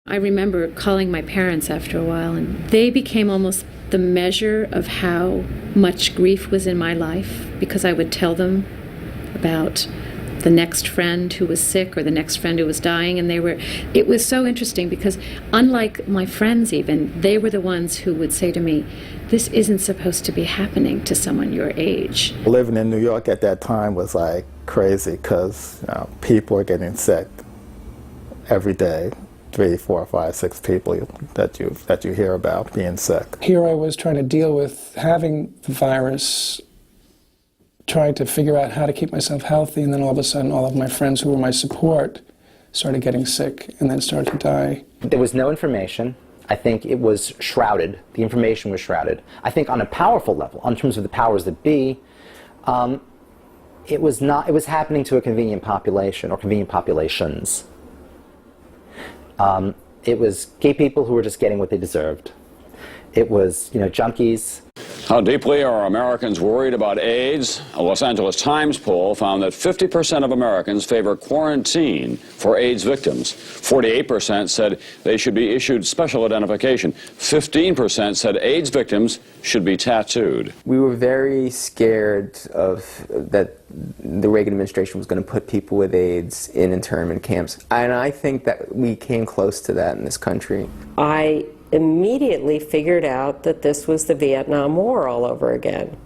I remember calling my parents after a while, and they became almost the measure of how much grief was in my life, because I would tell them about the next friend who was sick or the next friend who was dying, and it was so interesting because unlike my friends even, they were the ones who would say to me, this isn't supposed to be happening to someone your age. Living in New York at that time was like crazy because people are getting sick every day. 3, 4, 5, 6 people that you hear about being sick. Here I was trying to deal with having the virus, trying to figure out how to keep myself healthy, and then all of a sudden all of my friends who were my support started getting sick and then started to die. There was no information. I think it was shrouded. The information was shrouded. I think on a powerful level, in terms of the powers that be, it was happening to a convenient population or convenient populations. It was gay people who were just getting what they deserved. It was, junkies. How deeply are Americans worried about AIDS? A Los Angeles Times poll found that 50% of Americans favor quarantine for AIDS victims. 48% said they should be issued special identification. 15% said AIDS victims should be tattooed. We were very scared that the Reagan administration was going to put people with AIDS in internment camps. And I think that we came close to that in this country. I immediately figured out that this was the Vietnam War all over again.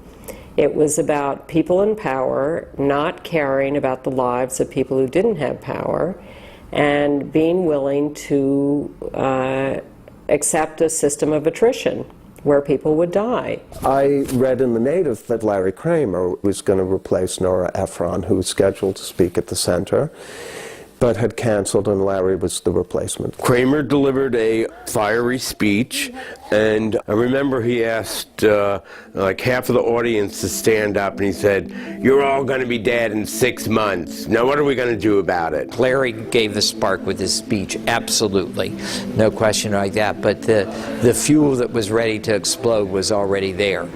It was about people in power not caring about the lives of people who didn't have power and being willing to accept a system of attrition where people would die. I read in The Native that Larry Kramer was going to replace Nora Ephron, who was scheduled to speak at the center, but had canceled, and Larry was the replacement. Kramer delivered a fiery speech, and I remember he asked like half of the audience to stand up, and he said, "You're all going to be dead in 6 months. Now what are we going to do about it?" Larry gave the spark with his speech, absolutely. No question like that, but the fuel that was ready to explode was already there.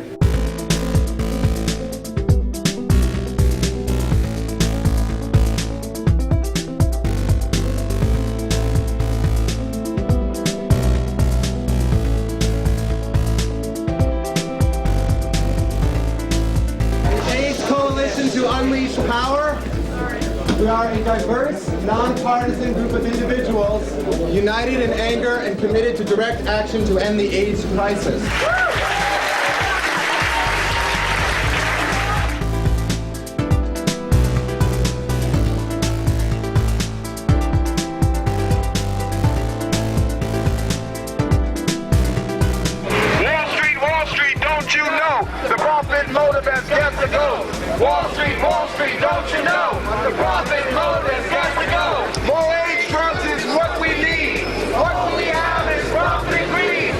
To unleash power. We are a diverse, nonpartisan group of individuals united in anger and committed to direct action to end the AIDS crisis. Wall Street, don't you know the profit motive has got to go? Wall Street, don't you know the profit motive has got to go? More AIDS drugs is what we need. What we have is profit and greed.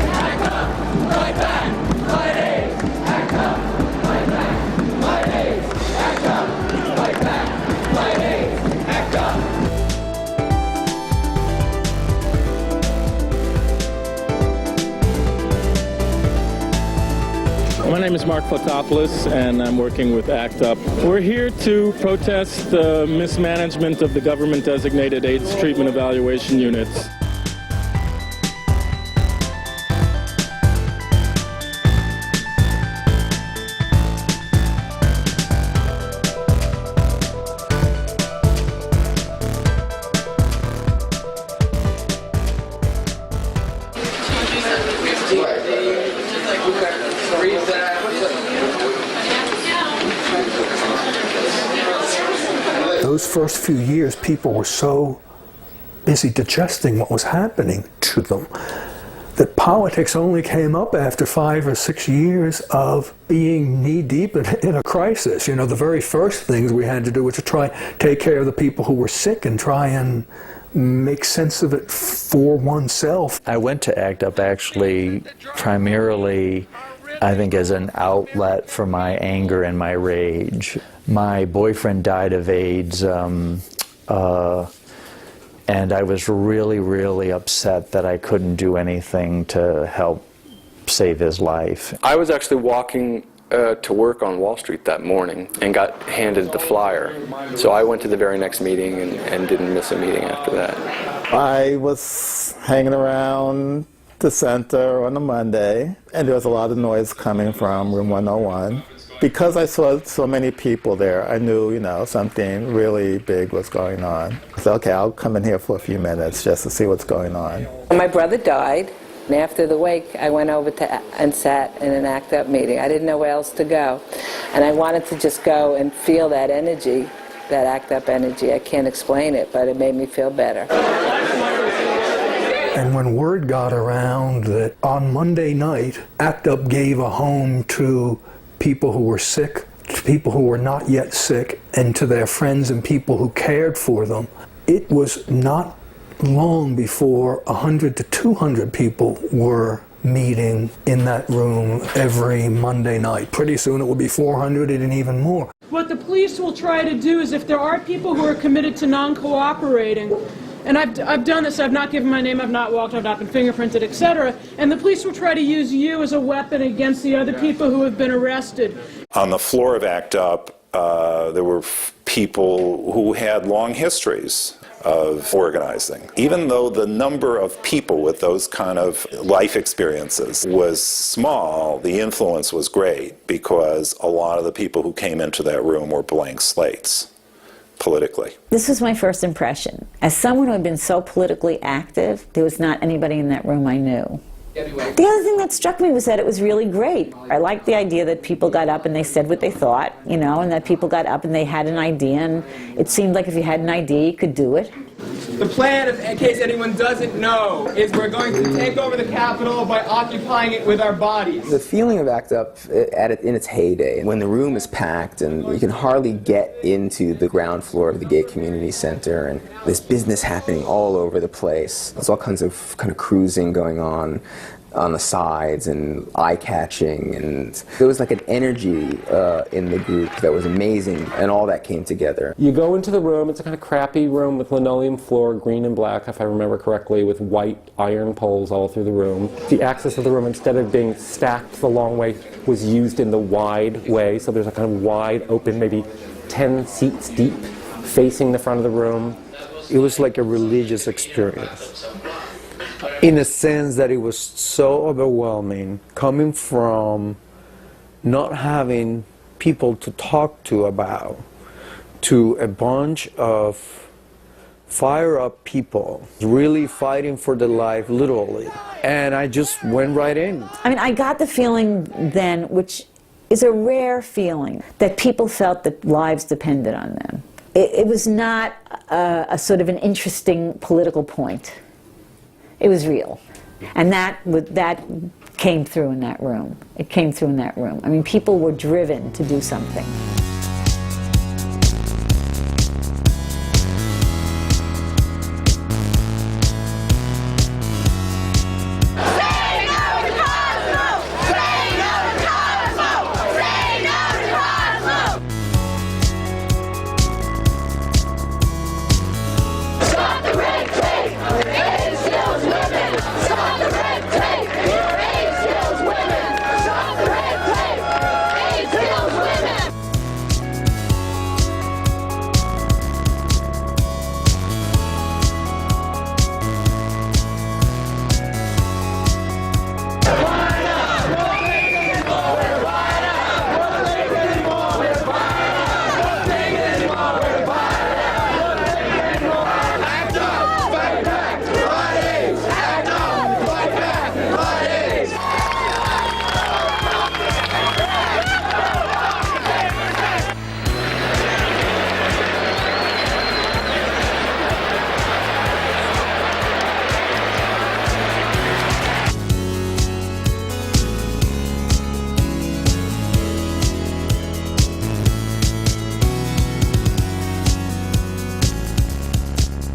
Act up, fight back, fight AIDS. Act up, fight back, fight AIDS. Act up, fight back, fight AIDS. Act up. My name is Mark Flatopoulos, and I'm working with ACT UP. We're here to protest the mismanagement of the government-designated AIDS treatment evaluation units. Those first few years, people were so busy digesting what was happening to them that politics only came up after 5 or 6 years of being knee-deep in a crisis. You know, the very first things we had to do was to try to take care of the people who were sick and try and make sense of it for oneself. I went to ACT UP actually primarily, I think, as an outlet for my anger and my rage. My boyfriend died of AIDS, and I was really, really upset that I couldn't do anything to help save his life. I was actually walking to work on Wall Street that morning and got handed the flyer. So I went to the very next meeting and didn't miss a meeting after that. I was hanging around the center on a Monday, and there was a lot of noise coming from room 101. Because I saw so many people there, I knew, something really big was going on. I said, okay, I'll come in here for a few minutes just to see what's going on. My brother died, and after the wake, I went over and sat in an ACT UP meeting. I didn't know where else to go. And I wanted to just go and feel that energy, that ACT UP energy. I can't explain it, but it made me feel better. And when word got around that on Monday night, ACT UP gave a home to people who were sick, to people who were not yet sick, and to their friends and people who cared for them, it was not long before 100 to 200 people were meeting in that room every Monday night. Pretty soon it would be 400 and even more. What the police will try to do is, if there are people who are committed to non-cooperating, and I've done this, I've not given my name, I've not walked, I've not been fingerprinted, etc., and the police will try to use you as a weapon against the other people who have been arrested. On the floor of ACT UP, there were people who had long histories of organizing. Even though the number of people with those kind of life experiences was small, the influence was great because a lot of the people who came into that room were blank slates politically. This was my first impression. As someone who had been so politically active, there was not anybody in that room I knew. The other thing that struck me was that it was really great. I liked the idea that people got up and they said what they thought, and that people got up and they had an idea, and it seemed like if you had an idea, you could do it. The plan, in case anyone doesn't know, is we're going to take over the Capitol by occupying it with our bodies. The feeling of ACT UP in its heyday, when the room is packed and you can hardly get into the ground floor of the Gay Community Center, and there's business happening all over the place. There's all kinds of cruising going on the sides and eye-catching, and there was like an energy in the group that was amazing, and all that came together. You go into the room, it's a kind of crappy room with linoleum floor, green and black if I remember correctly, with white iron poles all through the room. The axis of the room, instead of being stacked the long way, was used in the wide way, so there's a kind of wide open, maybe 10 seats deep, facing the front of the room. It was like a religious experience, in a sense that it was so overwhelming, coming from not having people to talk to about, to a bunch of fire-up people really fighting for their life, literally. And I just went right in. I mean, I got the feeling then, which is a rare feeling, that people felt that lives depended on them. It was not a sort of an interesting political point. It was real. And that came through in that room. It came through in that room. I mean, people were driven to do something.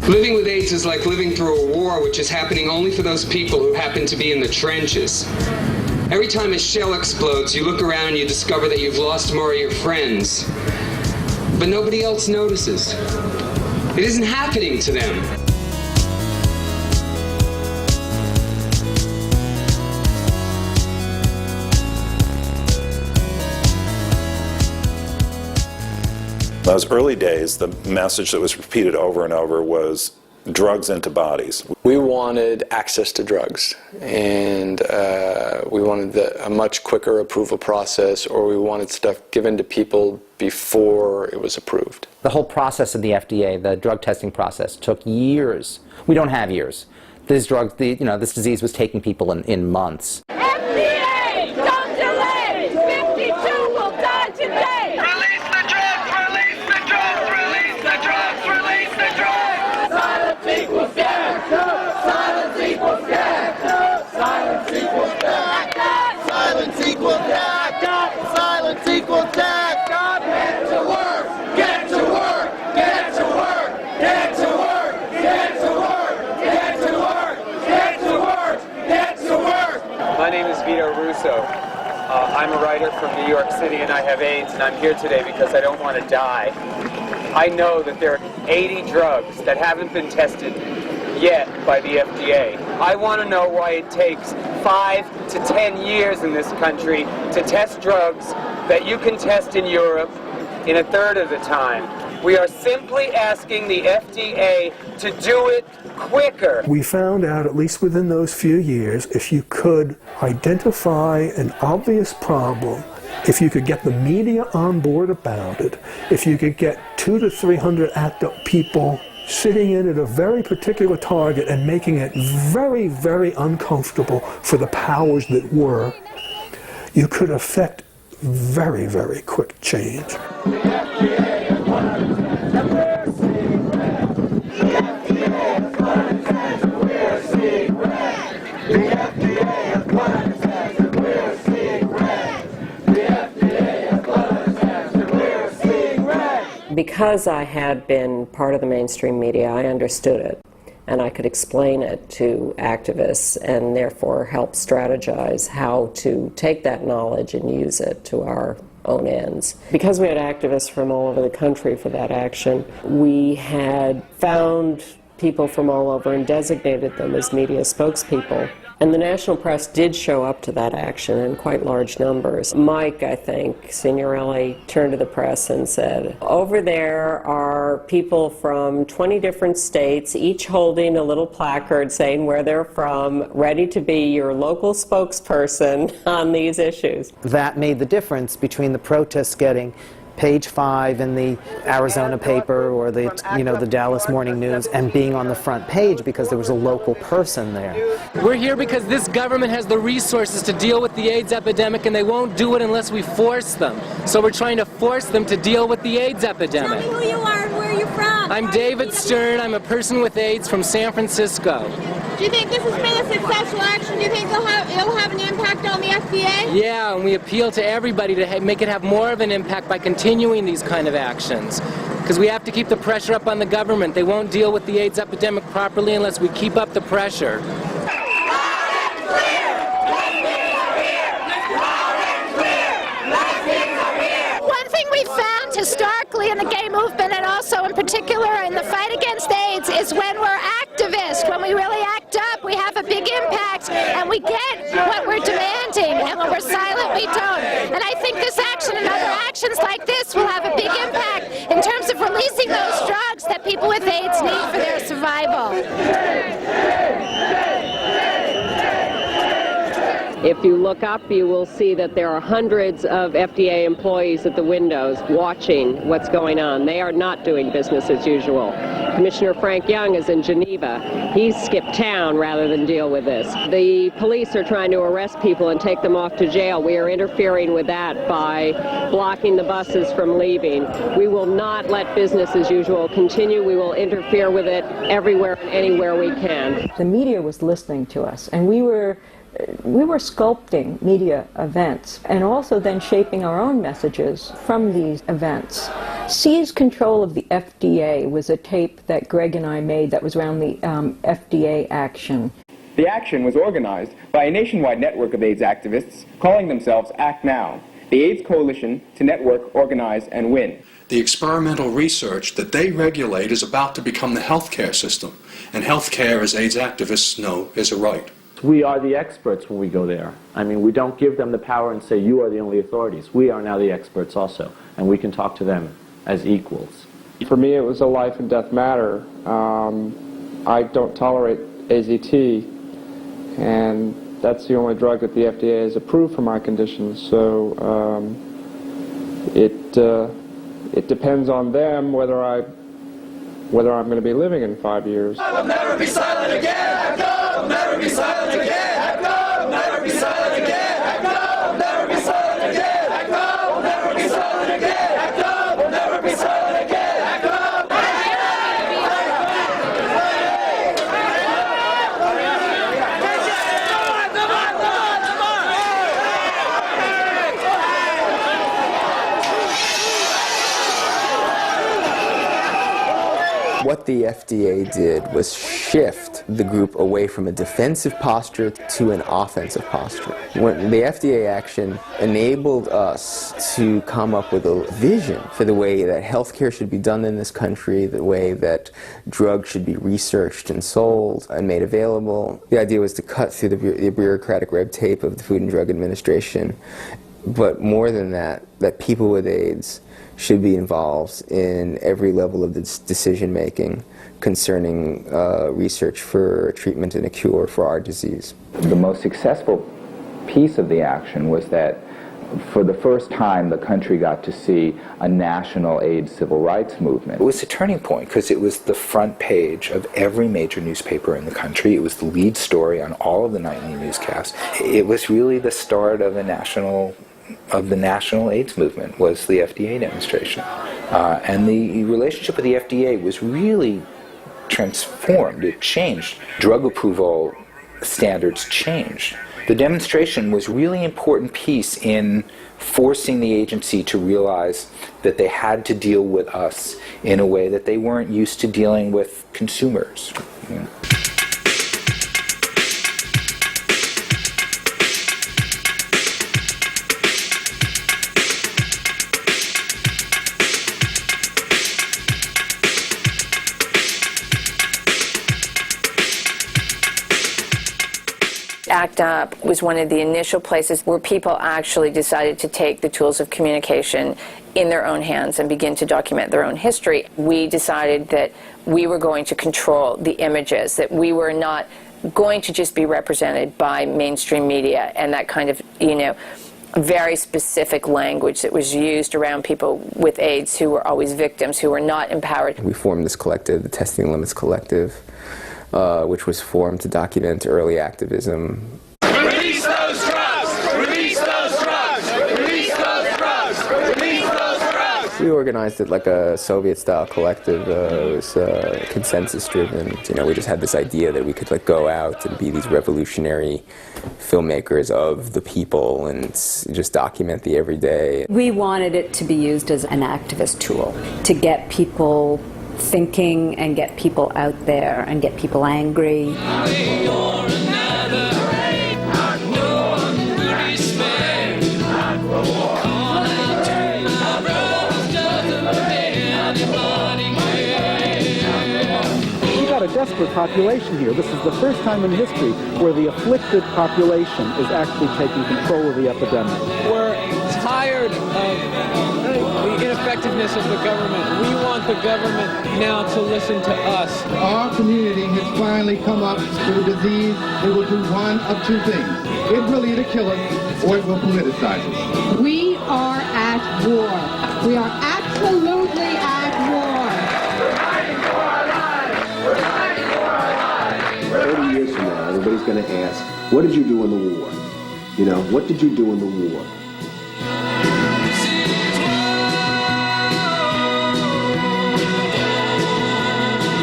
Living with AIDS is like living through a war which is happening only for those people who happen to be in the trenches. Every time a shell explodes, you look around and you discover that you've lost more of your friends. But nobody else notices. It isn't happening to them. Those early days, the message that was repeated over and over was drugs into bodies. We wanted access to drugs, and we wanted a much quicker approval process, or we wanted stuff given to people before it was approved. The whole process of the FDA, the drug testing process, took years. We don't have years. This disease was taking people in months. FDA, don't delay! 52 will die today! Release the drugs! Release the drugs! Release the drugs! Release the drugs! Silence equals death! Silence equals death! Silence equals death! Silence equals death! Silence equals death! Get to work! Get to work! Get to work! Get to work! Get to work! Get to work! Get to work! Get to work! My name is Vito Russo. I'm a writer from New York City, and I have AIDS, and I'm here today because I don't want to die. I know that there are 80 drugs that haven't been tested yet by the FDA. I want to know why it takes 5 to 10 years in this country to test drugs that you can test in Europe in a third of the time. We are simply asking the FDA to do it quicker. We found out, at least within those few years, if you could identify an obvious problem, if you could get the media on board about it, if you could get 200 to 300 ACT-UP people sitting in at a very particular target and making it very, very uncomfortable for the powers that were, you could affect very, very quick change. Because I had been part of the mainstream media, I understood it, and I could explain it to activists and therefore help strategize how to take that knowledge and use it to our own ends. Because we had activists from all over the country for that action, we had found people from all over and designated them as media spokespeople. And the national press did show up to that action in quite large numbers. Mike, I think, Signorelli, turned to the press and said, over there are people from 20 different states, each holding a little placard saying where they're from, ready to be your local spokesperson on these issues. That made the difference between the protests getting page 5 in the Arizona paper or the Dallas Morning News and being on the front page because there was a local person there. We're here because this government has the resources to deal with the AIDS epidemic, and they won't do it unless we force them. So we're trying to force them to deal with the AIDS epidemic. Tell me who you are and where you're from. I'm David Stern. I'm a person with AIDS from San Francisco. Do you think this has been a successful action? Do you think it'll have an impact on the FDA? Yeah, and we appeal to everybody to make it have more of an impact by continuing these kind of actions. Because we have to keep the pressure up on the government. They won't deal with the AIDS epidemic properly unless we keep up the pressure. One thing we found historically in the gay movement, and also in particular in the fight against AIDS, is when we're activists, when we really act up, we have a big impact and we get what we're demanding, and when we're silent, we don't. And I think this action and other actions like this will have a big impact in terms of releasing those drugs that people with AIDS need for their survival. If you look up, you will see that there are hundreds of FDA employees at the windows watching what's going on. They are not doing business as usual. Commissioner Frank Young is in Geneva. He's skipped town rather than deal with this. The police are trying to arrest people and take them off to jail. We are interfering with that by blocking the buses from leaving. We will not let business as usual continue. We will interfere with it everywhere and anywhere we can. The media was listening to us, and we were sculpting media events and also then shaping our own messages from these events. Seize Control of the FDA was a tape that Greg and I made that was around the FDA action. The action was organized by a nationwide network of AIDS activists calling themselves Act Now, the AIDS Coalition to Network, Organize, and Win. The experimental research that they regulate is about to become the healthcare system, and healthcare, as AIDS activists know, is a right. We are the experts when we go there. I mean, we don't give them the power and say, you are the only authorities. We are now the experts also, and we can talk to them as equals. For me, it was a life and death matter. I don't tolerate AZT, and that's the only drug that the FDA has approved for my condition. So it depends on them whether I'm going to be living in 5 years. I will never be silent again. I will never be silent again. I will never be silent again. I will never be silent again. I will never be silent again. I will never be silent again. What the FDA did was shift the group away from a defensive posture to an offensive posture. When the FDA action enabled us to come up with a vision for the way that healthcare should be done in this country, the way that drugs should be researched and sold and made available. The idea was to cut through the bureaucratic red tape of the Food and Drug Administration, but more than that, that people with AIDS should be involved in every level of this decision-making concerning research for a treatment and a cure for our disease. The most successful piece of the action was that for the first time the country got to see a national AIDS civil rights movement. It was a turning point because it was the front page of every major newspaper in the country. It was the lead story on all of the nightly newscasts. It was really the start of the national AIDS movement, was the FDA demonstration. And the relationship with the FDA was really transformed. It changed. Drug approval standards changed. The demonstration was a really important piece in forcing the agency to realize that they had to deal with us in a way that they weren't used to dealing with consumers. You know. ACT UP was one of the initial places where people actually decided to take the tools of communication in their own hands and begin to document their own history. We decided that we were going to control the images, that we were not going to just be represented by mainstream media and that kind of, very specific language that was used around people with AIDS who were always victims, who were not empowered. We formed this collective, the Testing Limits Collective, which was formed to document early activism. Release those drugs! Release those drugs! Release those drugs! Release those drugs! We organized it like a Soviet-style collective. It was consensus-driven. We just had this idea that we could go out and be these revolutionary filmmakers of the people and just document the everyday. We wanted it to be used as an activist tool to get people thinking and get people out there and get people angry. A desperate population here. This is the first time in history where the afflicted population is actually taking control of the epidemic. We're tired of the ineffectiveness of the government. We want the government now to listen to us. Our community has finally come up with a disease that will do one of two things. It will either kill us or it will politicize us. We are at war. We are absolutely at war. 30 years from now, everybody's going to ask, what did you do in the war? What did you do in the war?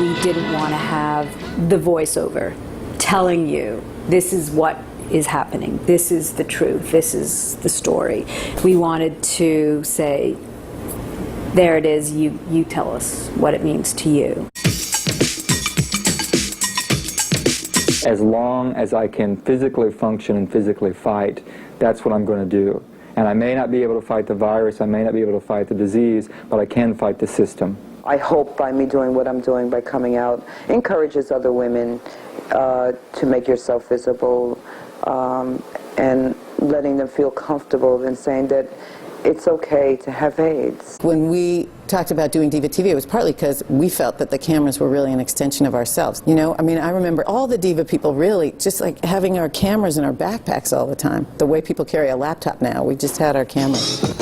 We didn't want to have the voiceover telling you this is what is happening, this is the truth, this is the story. We wanted to say, there it is, you tell us what it means to you. As long as I can physically function and physically fight, that's what I'm going to do. And I may not be able to fight the virus, I may not be able to fight the disease, but I can fight the system. I hope by me doing what I'm doing, by coming out, encourages other women to make yourself visible and letting them feel comfortable in saying that it's okay to have AIDS. When we talked about doing Diva TV, it was partly because we felt that the cameras were really an extension of ourselves. You know, I mean, I remember all the Diva people really just like having our cameras in our backpacks all the time. The way people carry a laptop now, we just had our cameras. Diva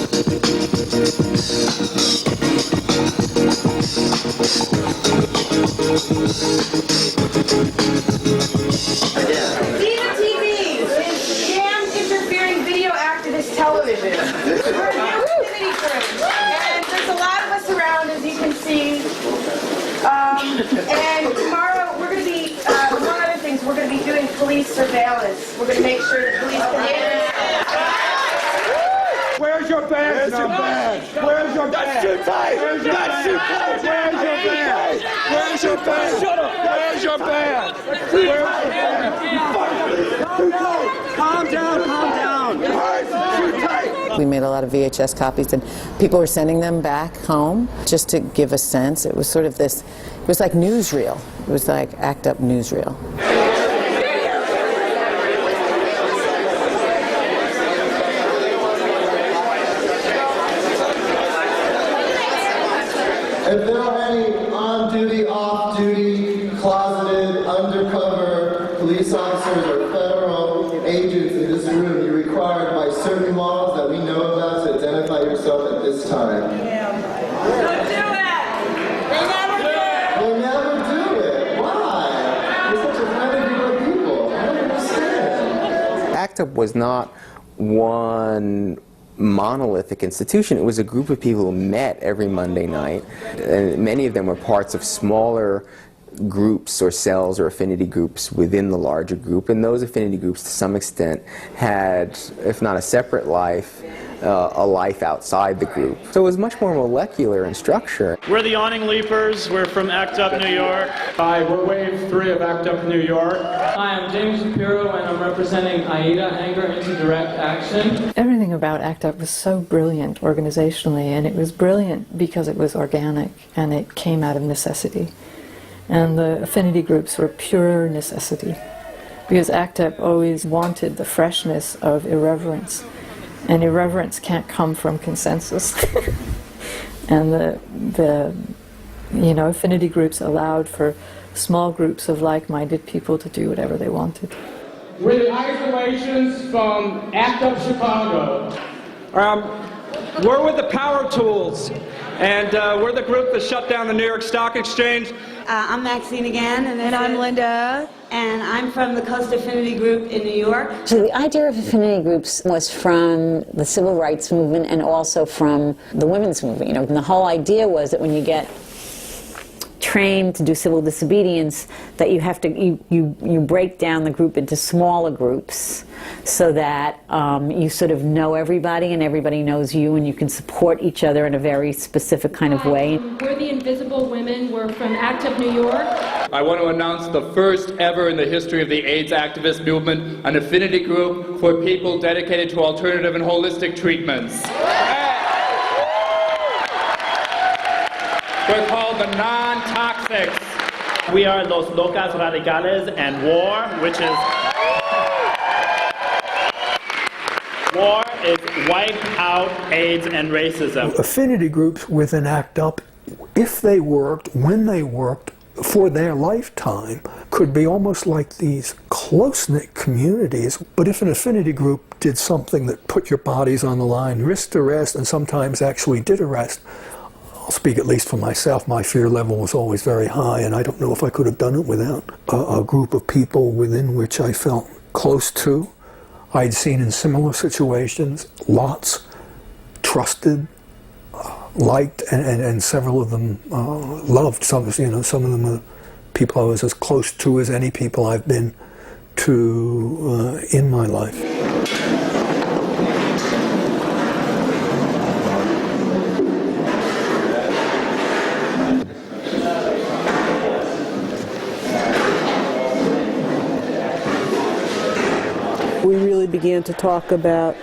TV is scam interfering video activist television. We're a new community group, and there's a lot of us around, as you can see. And tomorrow we're going to be, among other things, we're going to be doing police surveillance. We're going to make sure that police can hear. Where's your badge? Where's your badge? Where's your badge? That's too tight! That's too tight! Where's your badge? Where's your badge? Shut up! Where's your badge? Where's your badge? Too tight! Calm down, calm down! Too tight! We made a lot of VHS copies, and people were sending them back home just to give a sense. It was sort of this, it was like newsreel. It was like ACT UP newsreel. If there are any on-duty, off-duty, closeted, undercover police officers or federal agents in this room, you're required by certain laws that we know about to identify yourself at this time. Don't do it! They never do! They never do it. Why? You're such a friendly group of people. I don't understand. ACT UP was not one monolithic institution. It was a group of people who met every Monday night, and many of them were parts of smaller groups or cells or affinity groups within the larger group, and those affinity groups to some extent had, if not a separate life, a life outside the group. So it was much more molecular in structure. We're the Awning Leapers. We're from ACT UP New York. Hi, we're Wave 3 of ACT UP New York. Hi, I'm James Shapiro, and I'm representing AIDA, Anger into Direct Action. Everything about ACT UP was so brilliant organizationally, and it was brilliant because it was organic and it came out of necessity. And the affinity groups were pure necessity, because ACT UP always wanted the freshness of irreverence, and irreverence can't come from consensus. And the affinity groups allowed for small groups of like-minded people to do whatever they wanted. We're the Isolations from ACT UP Chicago. We're with the Power Tools, and we're the group that shut down the New York Stock Exchange. I'm Maxine again, and I'm Linda, and I'm from the Coast Affinity Group in New York. So the idea of affinity groups was from the civil rights movement and also from the women's movement. You know, and the whole idea was that when you get trained to do civil disobedience, that you have to you break down the group into smaller groups so that you sort of know everybody and everybody knows you, and you can support each other in a very specific kind of way. We're the Invisible Women. We're from ACT UP New York. I want to announce the first ever in the history of the AIDS activist movement, an affinity group for people dedicated to alternative and holistic treatments. We're called the non-toxics. We are Los Locas Radicales, and war, which is... War is wipe out AIDS and racism. Affinity groups within ACT UP, if they worked, when they worked, for their lifetime, could be almost like these close-knit communities. But if an affinity group did something that put your bodies on the line, risked arrest, and sometimes actually did arrest, I'll speak at least for myself, my fear level was always very high, and I don't know if I could have done it without a group of people within which I felt close to. I'd seen in similar situations, lots, trusted, liked, and several of them loved. Some of them are people I was as close to as any people I've been to in my life. We really began to talk about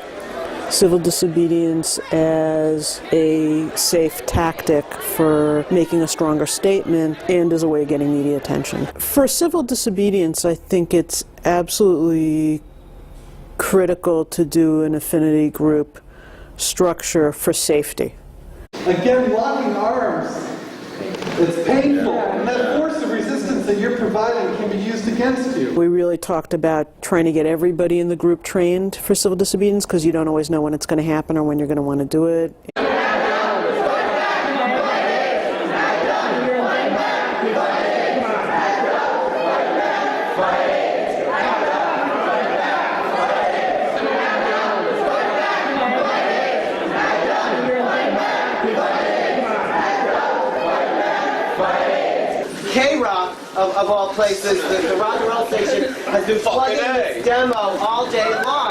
civil disobedience as a safe tactic for making a stronger statement and as a way of getting media attention. For civil disobedience, I think it's absolutely critical to do an affinity group structure for safety. Again, locking arms, it's painful, and that force of resistance that you're providing can be used against you. We really talked about trying to get everybody in the group trained for civil disobedience, because you don't always know when it's going to happen or when you're going to want to do it. K-Rock, of all places, the rock and roll station, has been plugging this demo all day long.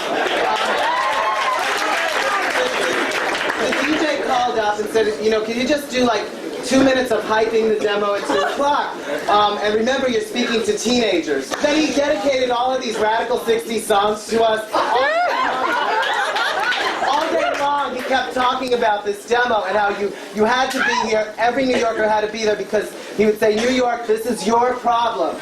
The DJ called up and said, you know, can you just do like 2 minutes of hyping the demo at 2 o'clock? And remember, you're speaking to teenagers. Then he dedicated all of these Radical 60s songs to us. All day long, he kept talking about this demo and how you had to be here. Every New Yorker had to be there because he would say, New York, this is your problem.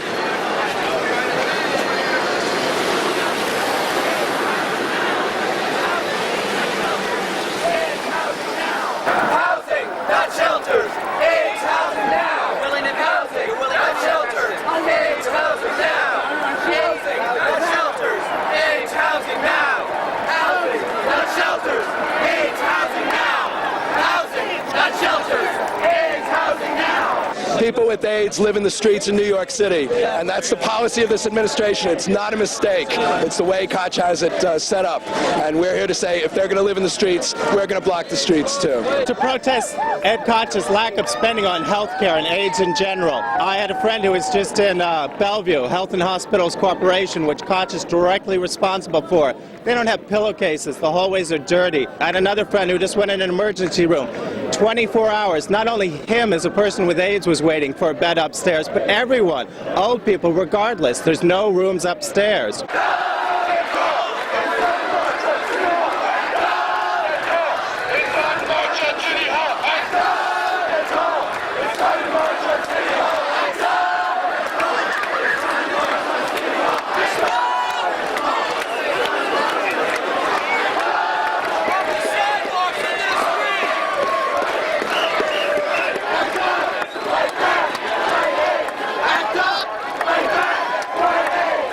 Housing, not shelters. AIDS housing now. Willing and housing, not shelters. AIDS housing now. Housing, not shelters. AIDS housing now. Housing, not shelters. AIDS housing now. Housing, not shelters. AIDS housing now. People with AIDS live in the streets in New York City, and that's the policy of this administration. It's not a mistake. It's the way Koch has it set up, and we're here to say if they're going to live in the streets, we're going to block the streets too. To protest Ed Koch's lack of spending on health care and AIDS in general. I had a friend who was just in Bellevue, Health and Hospitals Corporation, which Koch is directly responsible for. They don't have pillowcases. The hallways are dirty. I had another friend who just went in an emergency room. 24 hours. Not only him as a person with AIDS was waiting for a bed upstairs, but everyone, old people regardless. There's no rooms upstairs.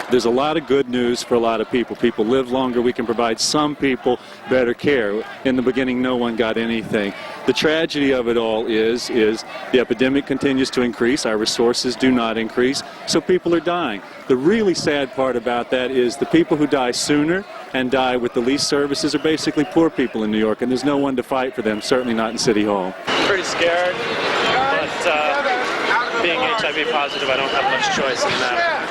There's a lot of good news for a lot of people. People live longer. We can provide some people better care. In the beginning, no one got anything. The tragedy of it all is the epidemic continues to increase. Our resources do not increase, so people are dying. The really sad part about that is the people who die sooner and die with the least services are basically poor people in New York, and there's no one to fight for them, certainly not in City Hall. Pretty scared, but being HIV positive, I don't have much choice in that.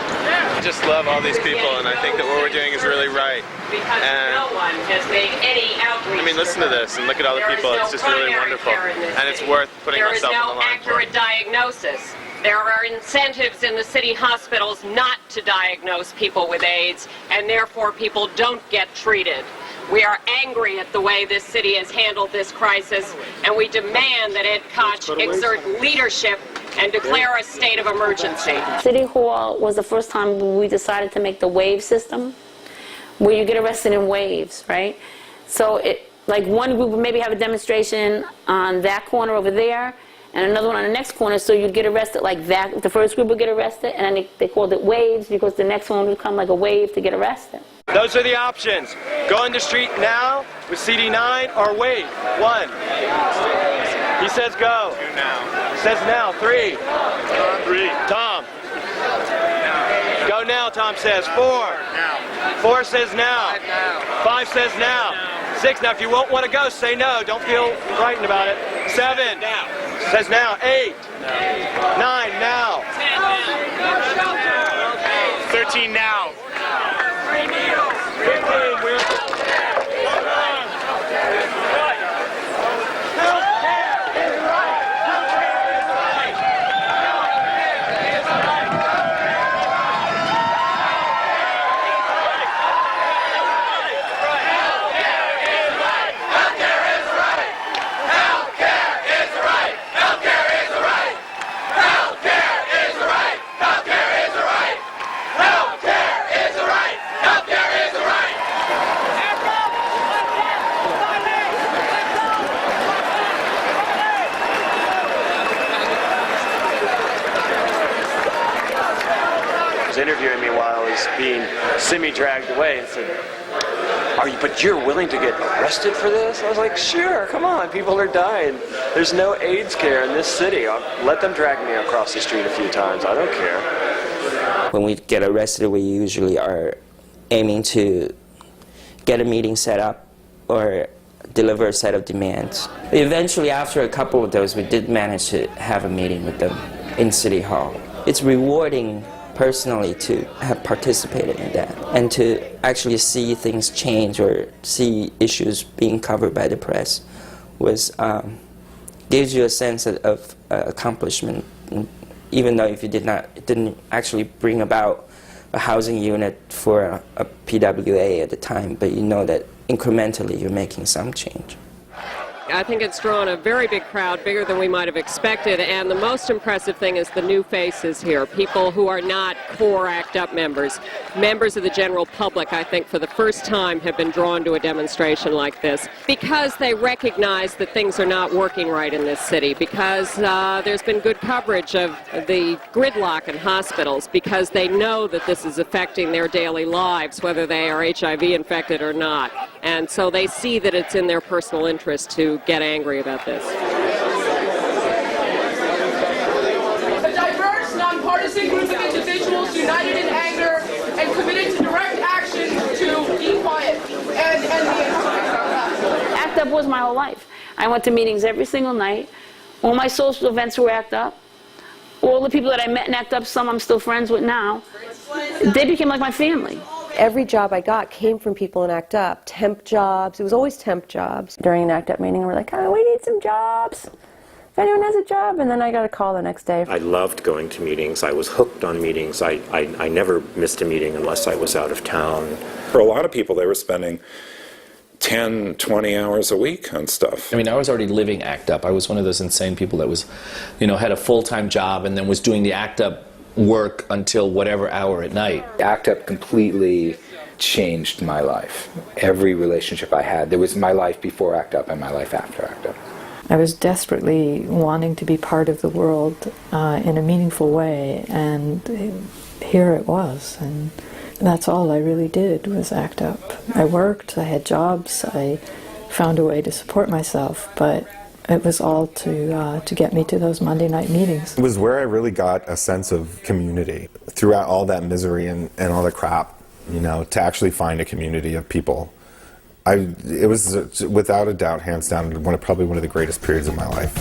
I just love all these people, and I think that what we're doing is really right. And no one has made any outreach. I mean, listen to this and look at all the people. It's just really wonderful, and it's worth putting myself on the line for. There is no accurate diagnosis. There are incentives in the city hospitals not to diagnose people with AIDS, and therefore people don't get treated. We are angry at the way this city has handled this crisis, and we demand that Ed Koch exert leadership and declare a state of emergency. City Hall was the first time we decided to make the wave system, where you get arrested in waves, right? So like one group would maybe have a demonstration on that corner over there, and another one on the next corner, so you'd get arrested like that. The first group would get arrested, and then they called it waves because the next one would come like a wave to get arrested. Those are the options. Go in the street now with CD9 or wait. 1. He says go. 2 now. Says now. 3. 3. Tom. Now. Go now, Tom says. 4. Now. 4 says now. 5 says now. 6. Now, if you won't want to go, say no. Don't feel frightened about it. 7. Now. Says now. 8. 9 now. 13 now. 15, we're... was interviewing me while I was being semi-dragged away and said, but you're willing to get arrested for this? I was like, sure, come on, people are dying. There's no AIDS care in this city. Let them drag me across the street a few times. I don't care. When we get arrested, we usually are aiming to get a meeting set up or deliver a set of demands. Eventually, after a couple of those, we did manage to have a meeting with them in City Hall. It's rewarding personally to have participated in that and to actually see things change or see issues being covered by the press gives you a sense of accomplishment, even though if you it didn't actually bring about a housing unit for a PWA at the time, but you know that incrementally you're making some change. I think it's drawn a very big crowd, bigger than we might have expected, and the most impressive thing is the new faces here, people who are not core ACT UP members. Members of the general public, I think, for the first time have been drawn to a demonstration like this because they recognize that things are not working right in this city, because there's been good coverage of the gridlock in hospitals, because they know that this is affecting their daily lives, whether they are HIV infected or not. And so they see that it's in their personal interest to get angry about this. A diverse, nonpartisan group of individuals united in anger and committed to direct action to be quiet and the ACT UP was my whole life. I went to meetings every single night. All my social events were ACT UP. All the people that I met in ACT UP, some I'm still friends with now, they became like my family. Every job I got came from people in ACT UP, temp jobs. It was always temp jobs. During an ACT UP meeting, we're like, oh, we need some jobs. If anyone has a job, and then I got a call the next day. I loved going to meetings. I was hooked on meetings. I never missed a meeting unless I was out of town. For a lot of people, they were spending 10, 20 hours a week on stuff. I mean, I was already living ACT UP. I was one of those insane people that was, had a full-time job and then was doing the ACT UP work until whatever hour at night. ACT UP completely changed my life. Every relationship I had, there was my life before ACT UP and my life after ACT UP. I was desperately wanting to be part of the world in a meaningful way, and here it was. And that's all I really did was ACT UP. I worked, I had jobs, I found a way to support myself, but it was all to get me to those Monday night meetings. It was where I really got a sense of community throughout all that misery and all the crap, to actually find a community of people. It was without a doubt, hands down, probably one of the greatest periods of my life.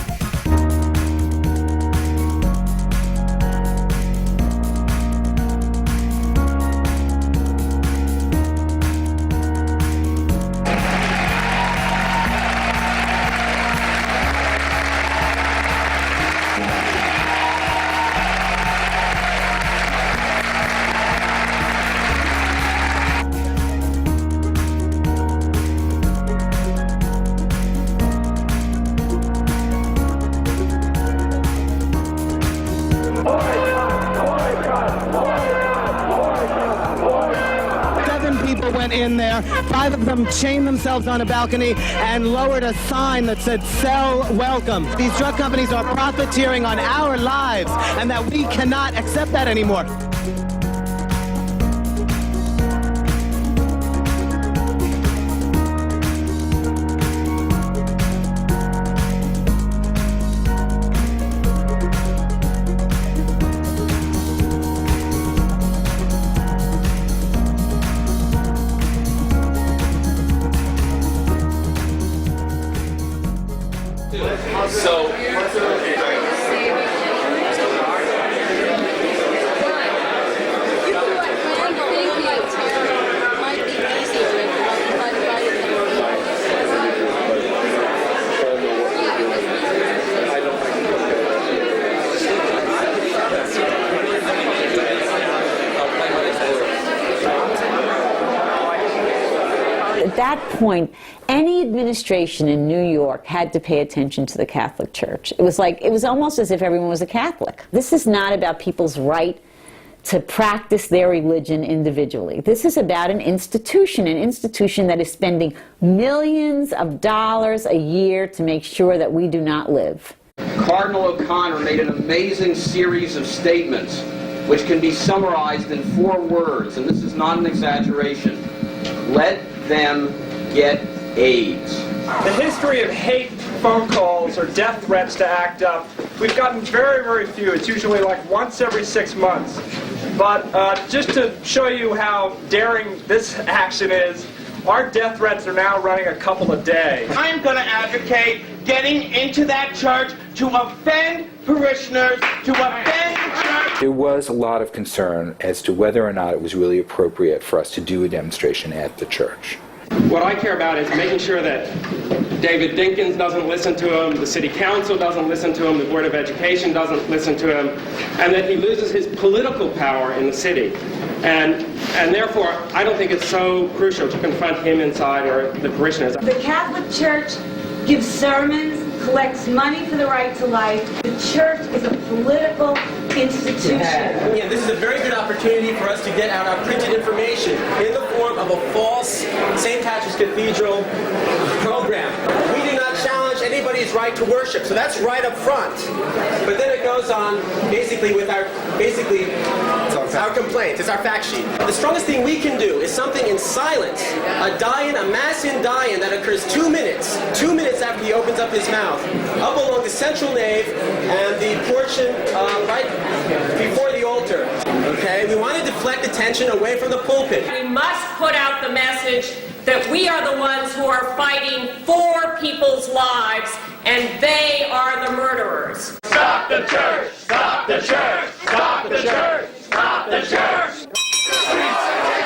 In there, 5 of them chained themselves on a balcony and lowered a sign that said "Sell Welcome." These drug companies are profiteering on our lives, and that we cannot accept that anymore. At that point, any administration in New York had to pay attention to the Catholic Church. It was almost as if everyone was a Catholic. This is not about people's right to practice their religion individually. This is about an institution that is spending millions of dollars a year to make sure that we do not live. Cardinal O'Connor made an amazing series of statements which can be summarized in 4 words, and this is not an exaggeration. Let them get AIDS. The history of hate phone calls or death threats to ACT UP, we've gotten very, very few. It's usually like once every 6 months. But just to show you how daring this action is, our death threats are now running a couple a day. I'm going to advocate getting into that church to offend parishioners, to offend the church. There was a lot of concern as to whether or not it was really appropriate for us to do a demonstration at the church. What I care about is making sure that David Dinkins doesn't listen to him, the city council doesn't listen to him, the Board of Education doesn't listen to him, and that he loses his political power in the city. And therefore, I don't think it's so crucial to confront him inside or the parishioners. The Catholic Church gives sermons, collects money for the right to life. The church is a political institution. Yeah, this is a very good opportunity for us to get out our printed information in the form of a false St. Patrick's Cathedral program. We do not challenge anybody's right to worship, so that's right up front. But then it goes on basically with our complaints. It's our fact sheet. The strongest thing we can do is something in silence, a die-in, a mass in-die-in that occurs 2 minutes after he opens up his mouth, up along the central nave and the portion right before the altar. Okay, we want to deflect attention away from the pulpit. We must put out the message that we are the ones who are fighting for people's lives, and they are the murderers. Stop the church! Stop the church! Stop the church! Stop the church! Take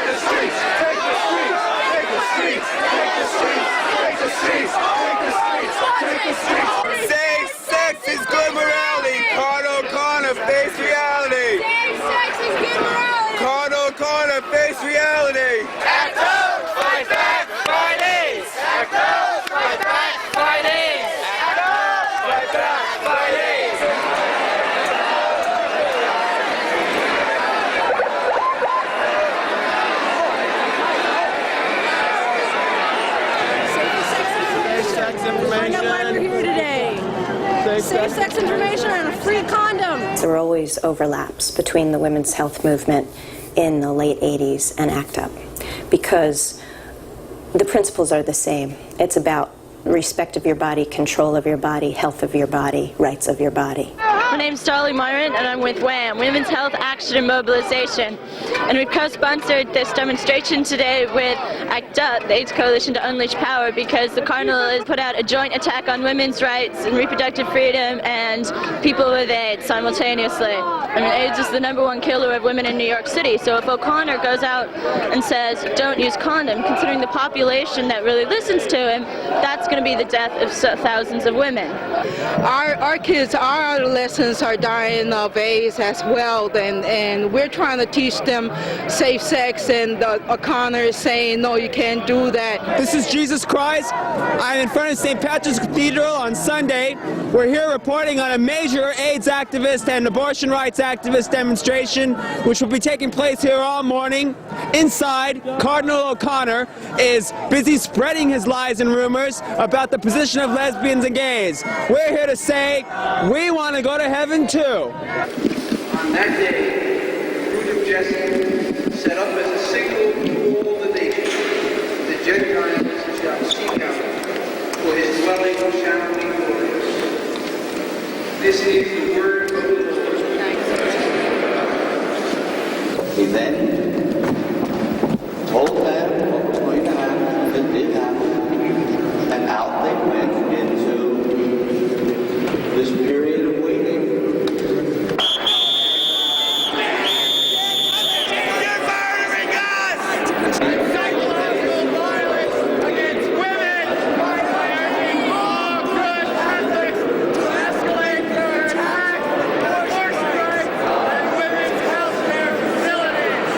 the streets! Take the streets! Take the streets! Take the streets! Take the streets! Take the streets! Take the streets! Safe sex is good morality. Carnal corner, face reality. Safe sex is good morality. Carnal corner, face reality. Act up! Fight back! Fight AIDS! Act up! Fight back! Fight AIDS! Act up! Fight back! Fight AIDS! Safe sex information and a free condom. There were always overlaps between the women's health movement in the late 80s and ACT UP because the principles are the same. It's about respect of your body, control of your body, health of your body, rights of your body. My name's Darlie Myron, and I'm with WHAM, Women's Health Action and Mobilization. And we've co-sponsored this demonstration today with ACT UP, the AIDS Coalition to Unleash Power, because the Cardinal has put out a joint attack on women's rights and reproductive freedom and people with AIDS simultaneously. I mean, AIDS is the #1 killer of women in New York City, so if O'Connor goes out and says, don't use condom, considering the population that really listens to him, that's going to be the death of thousands of women. Our kids, our adolescents are dying of AIDS as well, and we're trying to teach them safe sex, and O'Connor is saying, no, you can't do that. This is Jesus Christ. I'm in front of St. Patrick's Cathedral on Sunday. We're here reporting on a major AIDS activist and abortion rights activist demonstration, which will be taking place here all morning. Inside, Cardinal O'Connor is busy spreading his lies and rumors about the position of lesbians and gays. We're here to say, we want to go to heaven too. On that day, Fruit of Jesse set up as a signal to all the nations. The Gentiles shall seek out, for his dwelling shall be glorious. This is the word of the Lord. He then told them what was going to happen, that did happen, and out they went into this period of waiting. You're murdering us! Psychological violence against women! All good Catholics to escalate their attack on abortion rights and women's health care facilities.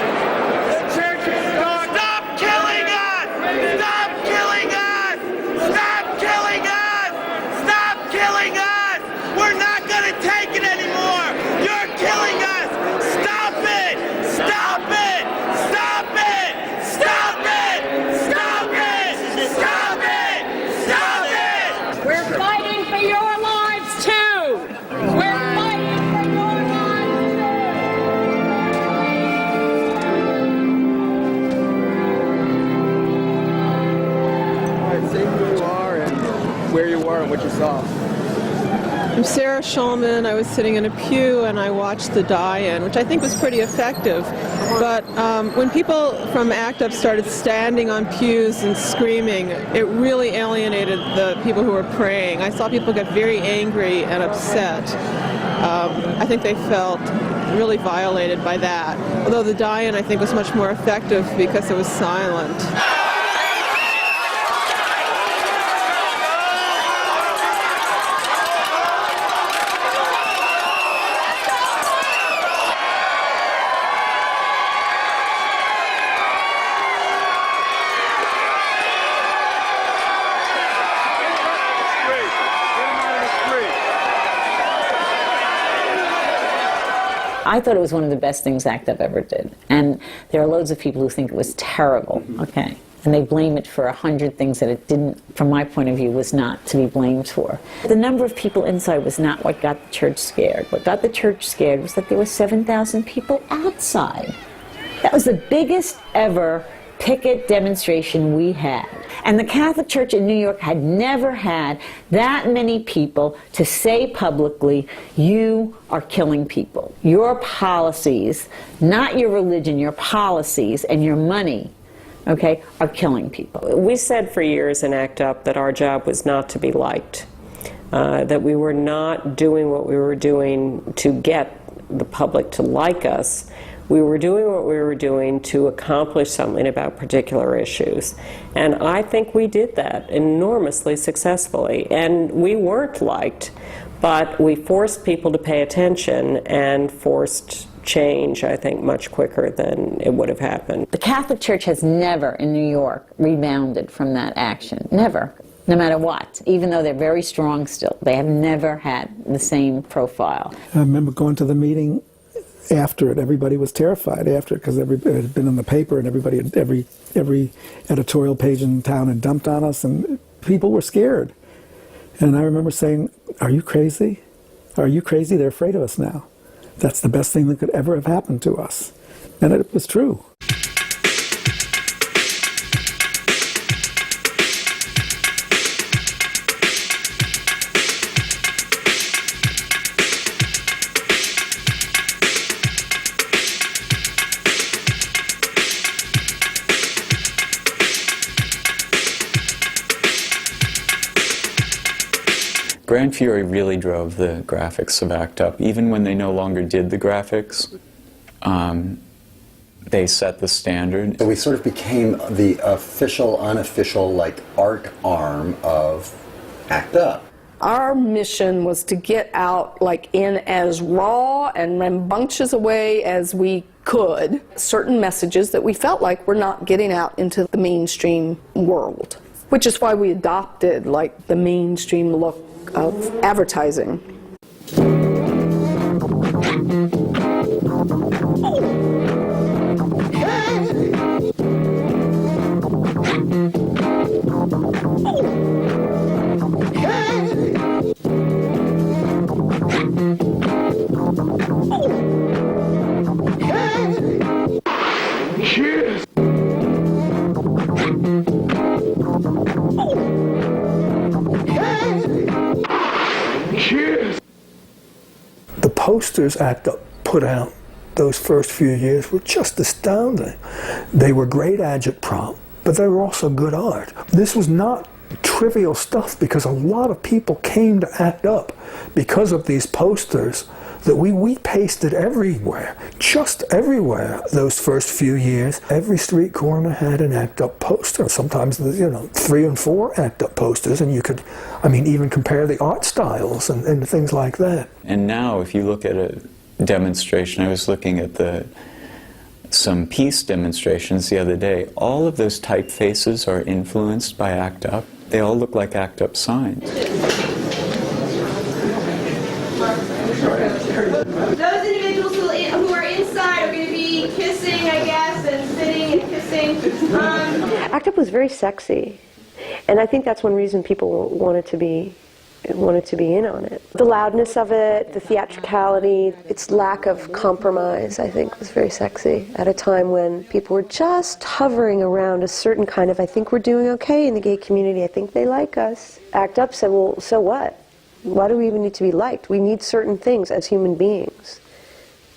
The church is gone. Stop killing us! Stop killing us! Stop killing us! Stop killing us! We're not going to take it anymore! You're killing us! Stop it! Stop it! Stop it! Stop it! Stop it! Stop it! Stop it! We're fighting for your lives too. We're fighting for your lives too. on what you saw. I'm Sarah Shulman. I was sitting in a pew and I watched the die-in, which I think was pretty effective. But when people from ACT UP started standing on pews and screaming, it really alienated the people who were praying. I saw people get very angry and upset. I think they felt really violated by that. Although the die-in, I think, was much more effective because it was silent. I thought it was one of the best things ACT UP ever did. And there are loads of people who think it was terrible, okay? And they blame it for 100 things that it didn't, from my point of view, was not to be blamed for. The number of people inside was not what got the church scared. What got the church scared was that there were 7,000 people outside. That was the biggest ever picket demonstration we had. And the Catholic Church in New York had never had that many people to say publicly, you are killing people. Your policies, not your religion, your policies and your money, okay, are killing people. We said for years in ACT UP that our job was not to be liked, that we were not doing what we were doing to get the public to like us. We were doing what we were doing to accomplish something about particular issues. And I think we did that enormously successfully. And we weren't liked, but we forced people to pay attention and forced change, I think, much quicker than it would have happened. The Catholic Church has never in New York rebounded from that action. Never. No matter what. Even though they're very strong still. They have never had the same profile. I remember going to the meeting after it. Everybody was terrified after it because it had been in the paper and everybody had, every editorial page in town had dumped on us and people were scared. And I remember saying, are you crazy? Are you crazy? They're afraid of us now. That's the best thing that could ever have happened to us. And it was true. Grand Fury really drove the graphics of ACT UP. Even when they no longer did the graphics, they set the standard. So we sort of became the official, unofficial, like, art arm of ACT UP. Our mission was to get out, like, in as raw and rambunctious a way as we could, certain messages that we felt like were not getting out into the mainstream world, which is why we adopted, like, the mainstream look of advertising. The posters ACT UP put out those first few years were just astounding. They were great agitprop, but they were also good art. This was not trivial stuff because a lot of people came to ACT UP because of these posters that we pasted everywhere, just everywhere those first few years. Every street corner had an ACT UP poster, sometimes, 3 and 4 ACT UP posters, and you could, even compare the art styles and things like that. And now, if you look at a demonstration, I was looking at some peace demonstrations the other day, all of those typefaces are influenced by ACT UP. They all look like ACT UP signs. Those individuals who are inside are going to be kissing, I guess, and sitting and kissing. ACT UP was very sexy, and I think that's one reason people wanted to be wanted to be in on it. The loudness of it, the theatricality, its lack of compromise, I think, was very sexy at a time when people were just hovering around a certain kind of, I think we're doing okay in the gay community, I think they like us. ACT UP said, well, so what? Why do we even need to be liked? We need certain things as human beings.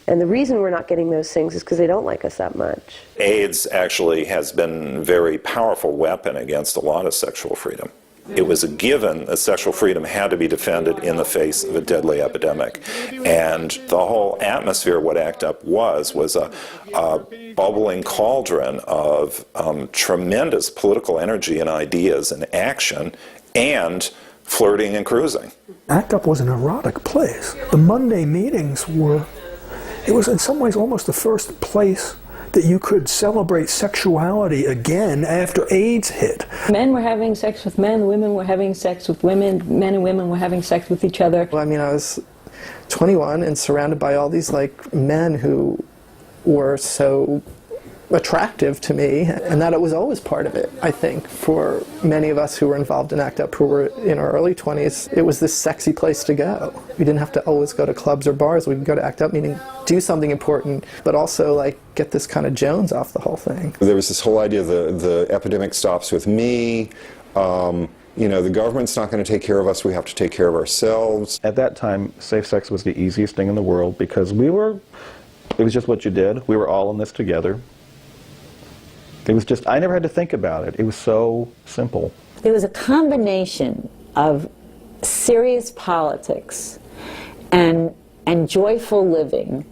And the reason we're not getting those things is because they don't like us that much. AIDS actually has been a very powerful weapon against a lot of sexual freedom. It was a given that sexual freedom had to be defended in the face of a deadly epidemic. And the whole atmosphere of what ACT UP was a bubbling cauldron of tremendous political energy and ideas and action and flirting and cruising. ACT UP was an erotic place. The Monday meetings were, it was in some ways almost the first place that you could celebrate sexuality again after AIDS hit. Men were having sex with men, women were having sex with women, men and women were having sex with each other. Well, I mean, I was 21 and surrounded by all these men who were so attractive to me, and that it was always part of it, I think, for many of us who were involved in ACT UP who were in our early 20s. It was this sexy place to go. We didn't have to always go to clubs or bars. We could go to ACT UP meeting, do something important, but also get this kind of Jones off the whole thing. There was this whole idea the epidemic stops with me. The government's not going to take care of us, we have to take care of ourselves. At that time, safe sex was the easiest thing in the world because it was just what you did. We were all in this together. It was just, I never had to think about it. It was so simple. There was a combination of serious politics and joyful living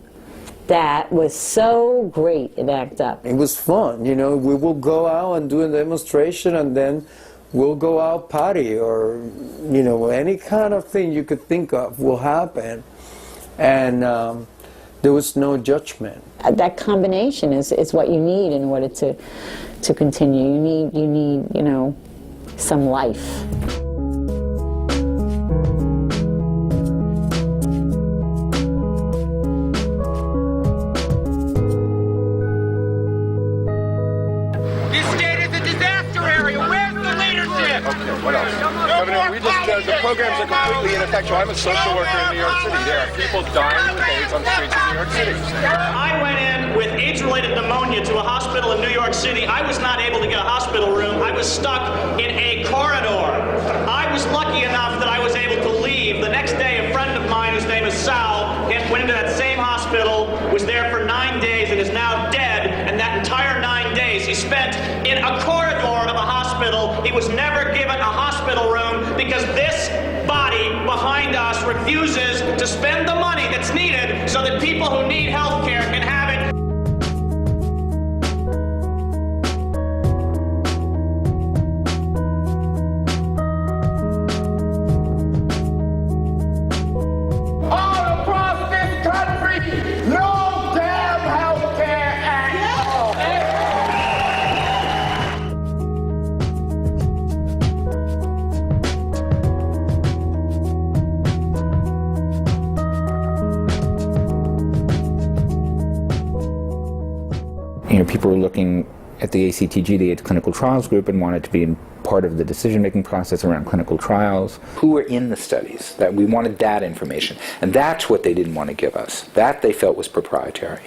that was so great in ACT UP. It was fun, we will go out and do a demonstration and then we'll go out party or, any kind of thing you could think of will happen. And there was no judgment. That combination is what you need in order to continue. You need, some life. This state is a disaster area. Where's the leadership? Okay, what else? Governor, the programs are completely ineffectual. I'm a social worker in New York City. There are people dying with AIDS on the streets of New York City. I went in with AIDS-related pneumonia to a hospital in New York City. I was not able to get a hospital room. I was stuck in a corridor. I was lucky enough that I was able to leave. The next day, a friend of mine, whose name is Sal, went into that same hospital, was there for 9 days, and is now dead. And that entire 9 days he spent in a corridor of a hospital. He was never given a hospital room because this body behind us refuses to spend the money that's needed so that people who need health care can have it. All across this country, no damn health care at all. People were looking at the ACTG, the AIDS Clinical Trials Group, and wanted to be part of the decision-making process around clinical trials. Who were in the studies? That we wanted that information. And that's what they didn't want to give us. That they felt was proprietary.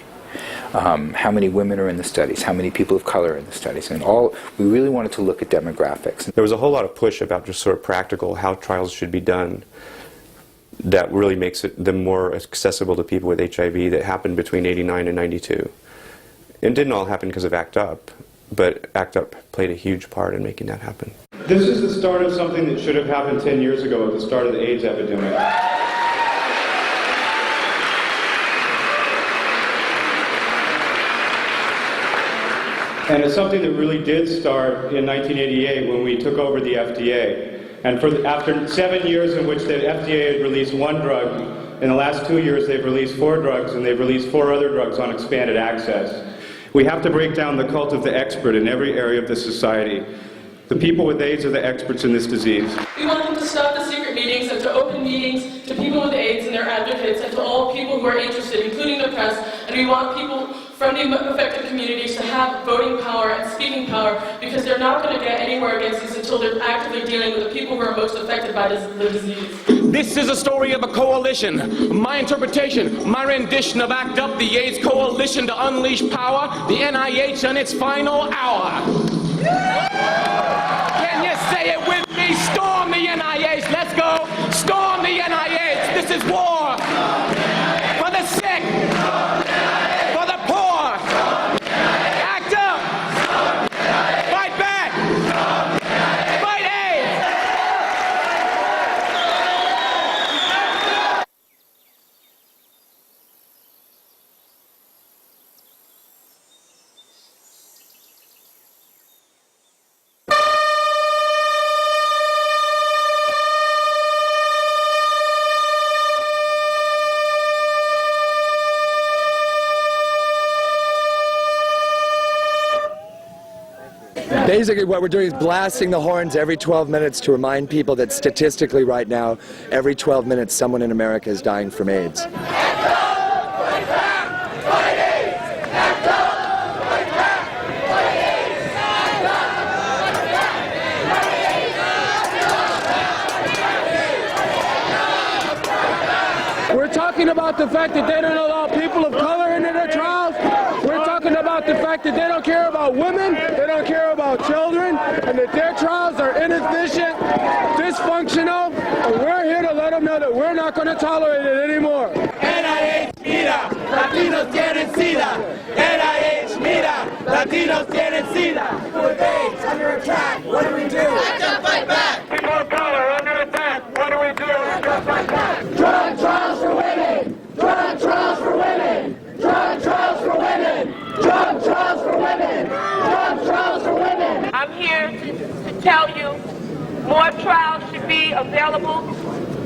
How many women are in the studies? How many people of color are in the studies? And we really wanted to look at demographics. There was a whole lot of push about just sort of practical, how trials should be done. That really makes them more accessible to people with HIV. That happened between 89 and 92. It didn't all happen because of ACT UP, but ACT UP played a huge part in making that happen. This is the start of something that should have happened 10 years ago at the start of the AIDS epidemic. And it's something that really did start in 1988 when we took over the FDA. And after 7 years in which the FDA had released one drug, in the last 2 years they've released 4 drugs, and they've released 4 other drugs on expanded access. We have to break down the cult of the expert in every area of this society. The people with AIDS are the experts in this disease. We want them to stop the secret meetings and to open meetings to people with AIDS and their advocates and to all people who are interested, including the press. And we want people from the affected communities to have voting power and speaking power, because they're not going to get anywhere against this until they're actively dealing with the people who are most affected by the disease. This is a story of a coalition. My interpretation, my rendition of ACT UP, the AIDS coalition to unleash power, the NIH on its final hour. Can you say it with me? Storm the NIH. Let's go. Storm the NIH. This is war. For the sick. For the poor. ACT UP. Fight back. Fight AIDS. Basically what we're doing is blasting the horns every 12 minutes to remind people that statistically right now, every 12 minutes someone in America is dying from AIDS. We're talking about the fact that they don't allow people of color into their trials. We're talking about the fact that they don't care about women, they don't care about children, and that their trials are inefficient, dysfunctional, and we're here to let them know that we're not going to tolerate it anymore. NIH, mira, Latinos tienen SIDA. NIH, mira, Latinos tienen SIDA. With AIDS under attack, what do we do? Act up, fight back. People of color under attack, what do we do? Act up, fight back. Drug trials for women. Drug trials for women. Drug trials for women. Drug trials for women. Drug trials for women. I'm here to tell you more trials should be available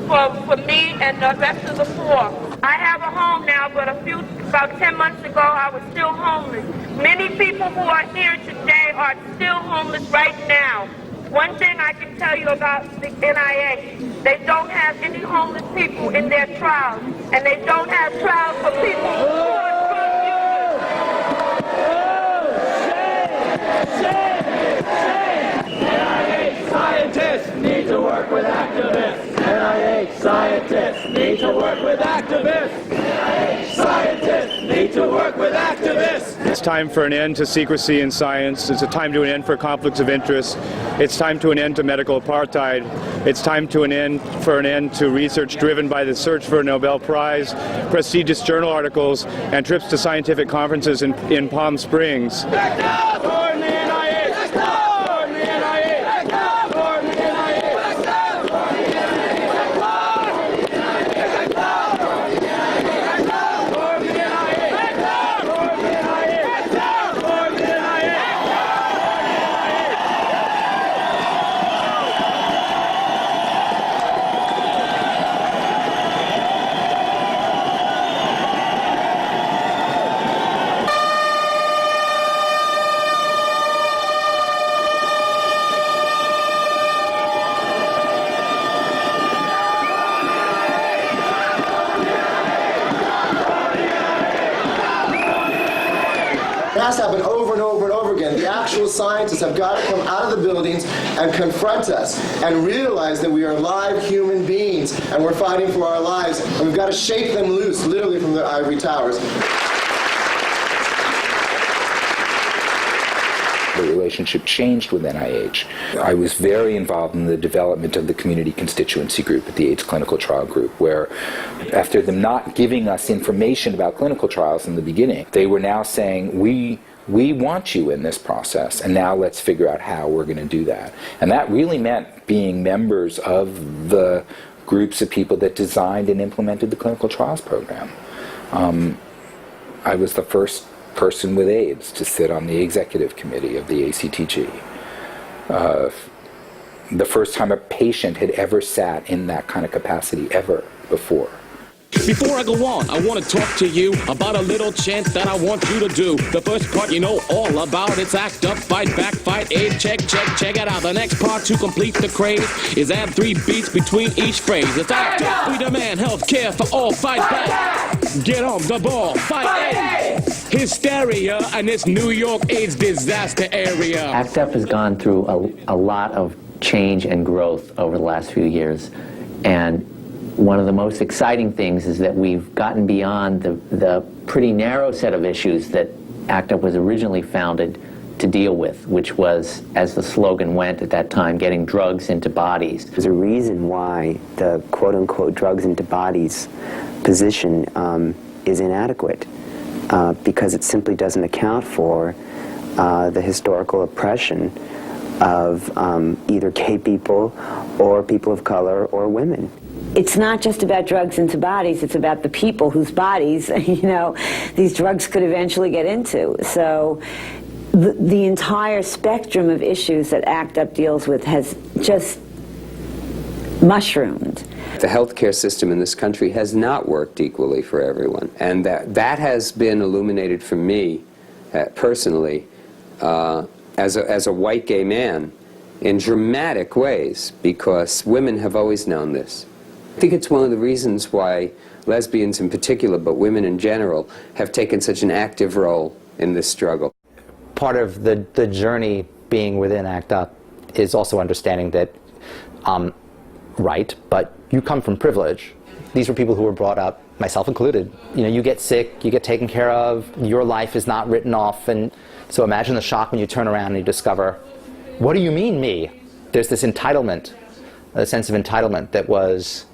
for me and the rest of the poor. I have a home now, but about 10 months ago, I was still homeless. Many people who are here today are still homeless right now. One thing I can tell you about the NIH, they don't have any homeless people in their trials, and they don't have trials for people who are NIH scientists need to work with activists. NIH scientists need to work with activists. NIH scientists need to work with activists. It's time for an end to secrecy in science. It's a time to an end for conflicts of interest. It's time to an end to medical apartheid. It's time to an end to research driven by the search for a Nobel Prize, prestigious journal articles, and trips to scientific conferences in Palm Springs. It has to happen over and over and over again. The actual scientists have got to come out of the buildings and confront us and realize that we are live human beings and we're fighting for our lives, and we've got to shake them loose, literally, from their ivory towers. The relationship changed with NIH. I was very involved in the development of the community constituency group at the AIDS Clinical Trial Group, where after them not giving us information about clinical trials in the beginning, they were now saying, we want you in this process, and now let's figure out how we're going to do that. And that really meant being members of the groups of people that designed and implemented the clinical trials program. I was the first person with AIDS to sit on the executive committee of the ACTG. The first time a patient had ever sat in that kind of capacity ever before. Before I go on, I want to talk to you about a little chant that I want you to do. The first part you know all about, it's act up, fight back, fight AIDS, check it out. The next part to complete the craze is add 3 beats between each phrase. It's act up, we demand health care for all, fight back, get on the ball, fight AIDS. hysteria in this New York AIDS disaster area. ACT UP has gone through a lot of change and growth over the last few years, and one of the most exciting things is that we've gotten beyond the pretty narrow set of issues that ACT UP was originally founded to deal with, which was, as the slogan went at that time, getting drugs into bodies. There's a reason why the quote-unquote drugs into bodies position is inadequate, because it simply doesn't account for the historical oppression of either gay people or people of color or women. It's not just about drugs into bodies, it's about the people whose bodies, these drugs could eventually get into. So the entire spectrum of issues that ACT UP deals with has just mushroomed. The healthcare system in this country has not worked equally for everyone, and that has been illuminated for me personally as a white gay man in dramatic ways, because women have always known this. I think it's one of the reasons why lesbians in particular, but women in general, have taken such an active role in this struggle. Part of the journey being within ACT UP is also understanding that, right, but you come from privilege. These were people who were brought up, myself included. You get sick, you get taken care of, your life is not written off, and so imagine the shock when you turn around and you discover, what do you mean, me? There's this entitlement, a sense of entitlement that was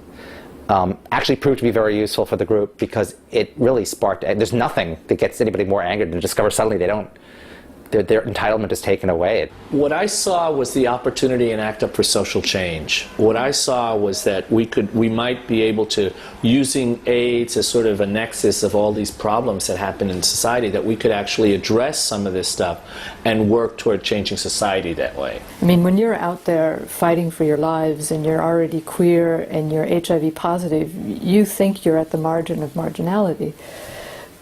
actually proved to be very useful for the group, because it really sparked, there's nothing that gets anybody more angered than to discover suddenly their entitlement is taken away. What I saw was the opportunity in ACT UP for social change. What I saw was that we might be able to, using AIDS as sort of a nexus of all these problems that happen in society, that we could actually address some of this stuff and work toward changing society that way. I mean, when you're out there fighting for your lives and you're already queer and you're HIV positive, you think you're at the margin of marginality,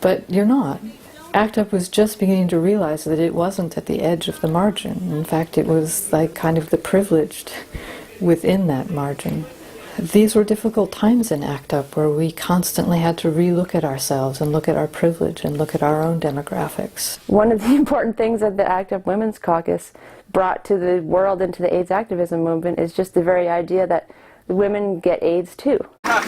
but you're not. ACT UP was just beginning to realize that it wasn't at the edge of the margin. In fact, it was like kind of the privileged within that margin. These were difficult times in ACT UP, where we constantly had to relook at ourselves and look at our privilege and look at our own demographics. One of the important things that the ACT UP Women's Caucus brought to the world and to the AIDS activism movement is just the very idea that women get AIDS too. One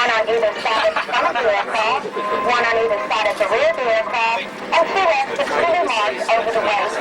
on either side of the front of the aircraft, one on either side of the rear of the aircraft, and two extra clear marks over the waist.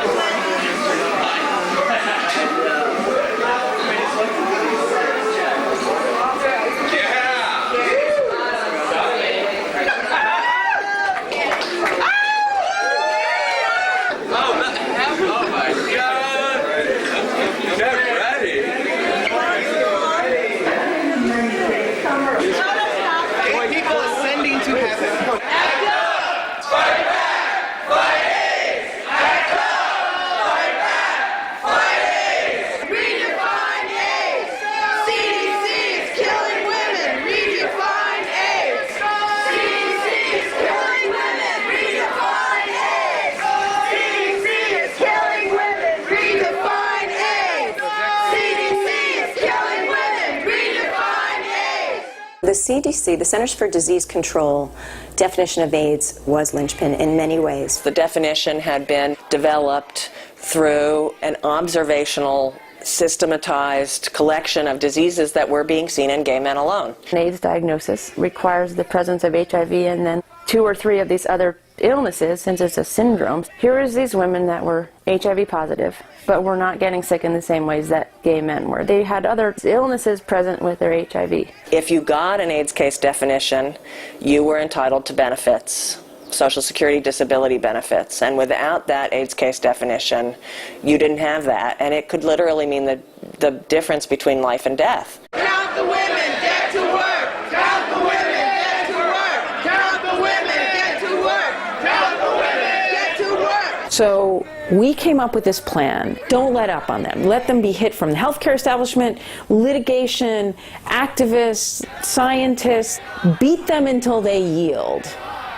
The CDC, the Centers for Disease Control, definition of AIDS was linchpin in many ways. The definition had been developed through an observational, systematized collection of diseases that were being seen in gay men alone. An AIDS diagnosis requires the presence of HIV and then 2 or 3 of these other illnesses, since it's a syndrome. Here is these women that were HIV positive, but were not getting sick in the same ways that gay men were. They had other illnesses present with their HIV. If you got an AIDS case definition, you were entitled to benefits, Social Security disability benefits, and without that AIDS case definition, you didn't have that, and it could literally mean the difference between life and death. Count the women, get to work! Count the women, get to work! Count the women, get to work! Count the women, get to work! So we came up with this plan. Don't let up on them. Let them be hit from the healthcare establishment, litigation, activists, scientists. Beat them until they yield.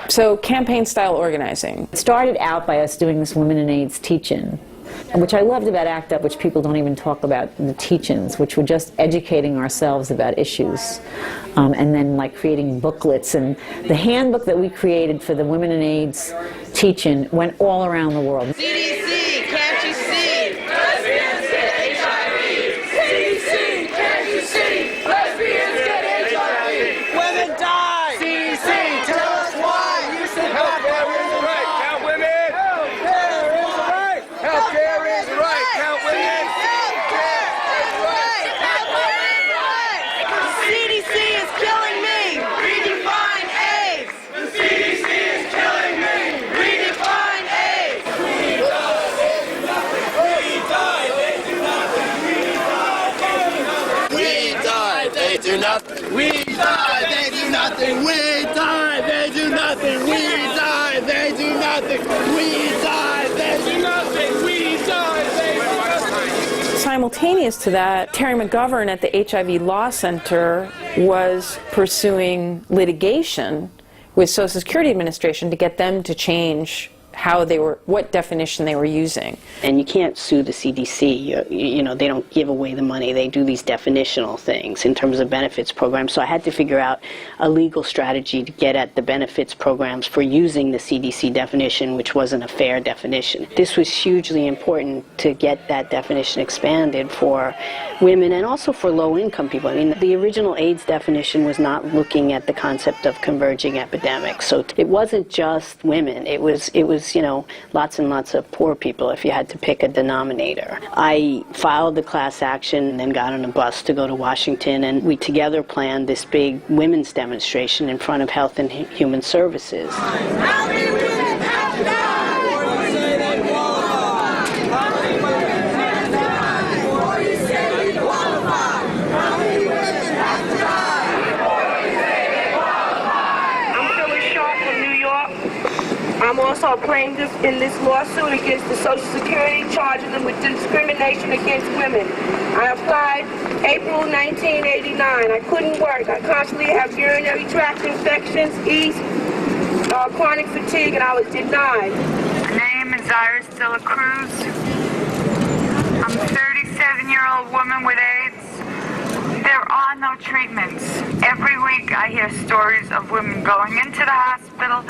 So campaign-style organizing. It started out by us doing this Women in AIDS teach-in. which I loved about ACT UP, which people don't even talk about, the teach-ins, which were just educating ourselves about issues, and then like creating booklets. And the handbook that we created for the Women in AIDS teach-in went all around the world. CDC, can't you see? Lesbians get HIV. CDC, can't you see? Lesbians get HIV. Women die. CDC, tell us why. You said healthcare is a right. Count women. Healthcare is a right. Healthcare is a right. Count women. Healthcare is right. The CDC is killing me. Redefine AIDS. The CDC is killing me. Redefine AIDS. We die, they do nothing. We die, they do nothing. We die, they do nothing. We die, they do nothing. We die, they do nothing. We die, they do nothing. We die, they do nothing. We die, they do nothing. Simultaneous to that, Terry McGovern at the HIV Law Center was pursuing litigation with Social Security Administration to get them to change how they were, what definition they were using. And you can't sue the CDC. You know, they don't give away the money. They do these definitional things in terms of benefits programs. So I had to figure out a legal strategy to get at the benefits programs for using the CDC definition, which wasn't a fair definition. This was hugely important to get that definition expanded for women and also for low-income people. I mean, the original AIDS definition was not looking at the concept of converging epidemics. So it wasn't just women. It was you know, lots and lots of poor people if you had to pick a denominator. I filed the class action and then got on a bus to go to Washington, and we together planned this big women's demonstration in front of Health and Human Services. How many women have to die? Or you say they qualify? How many women have to die? Or you say we qualify? How many women have to die? Or you say they qualify? I'm Phyllis Sharp from New York. I'm also plaintiff in this lawsuit against the Social Security, charging them with discrimination against women. I applied April 1989. I couldn't work. I constantly have urinary tract infections, yeast, chronic fatigue, and I was denied. My name is Iris De La Cruz. I'm a 37-year-old woman with AIDS. There are no treatments. Every week I hear stories of women going into the hospital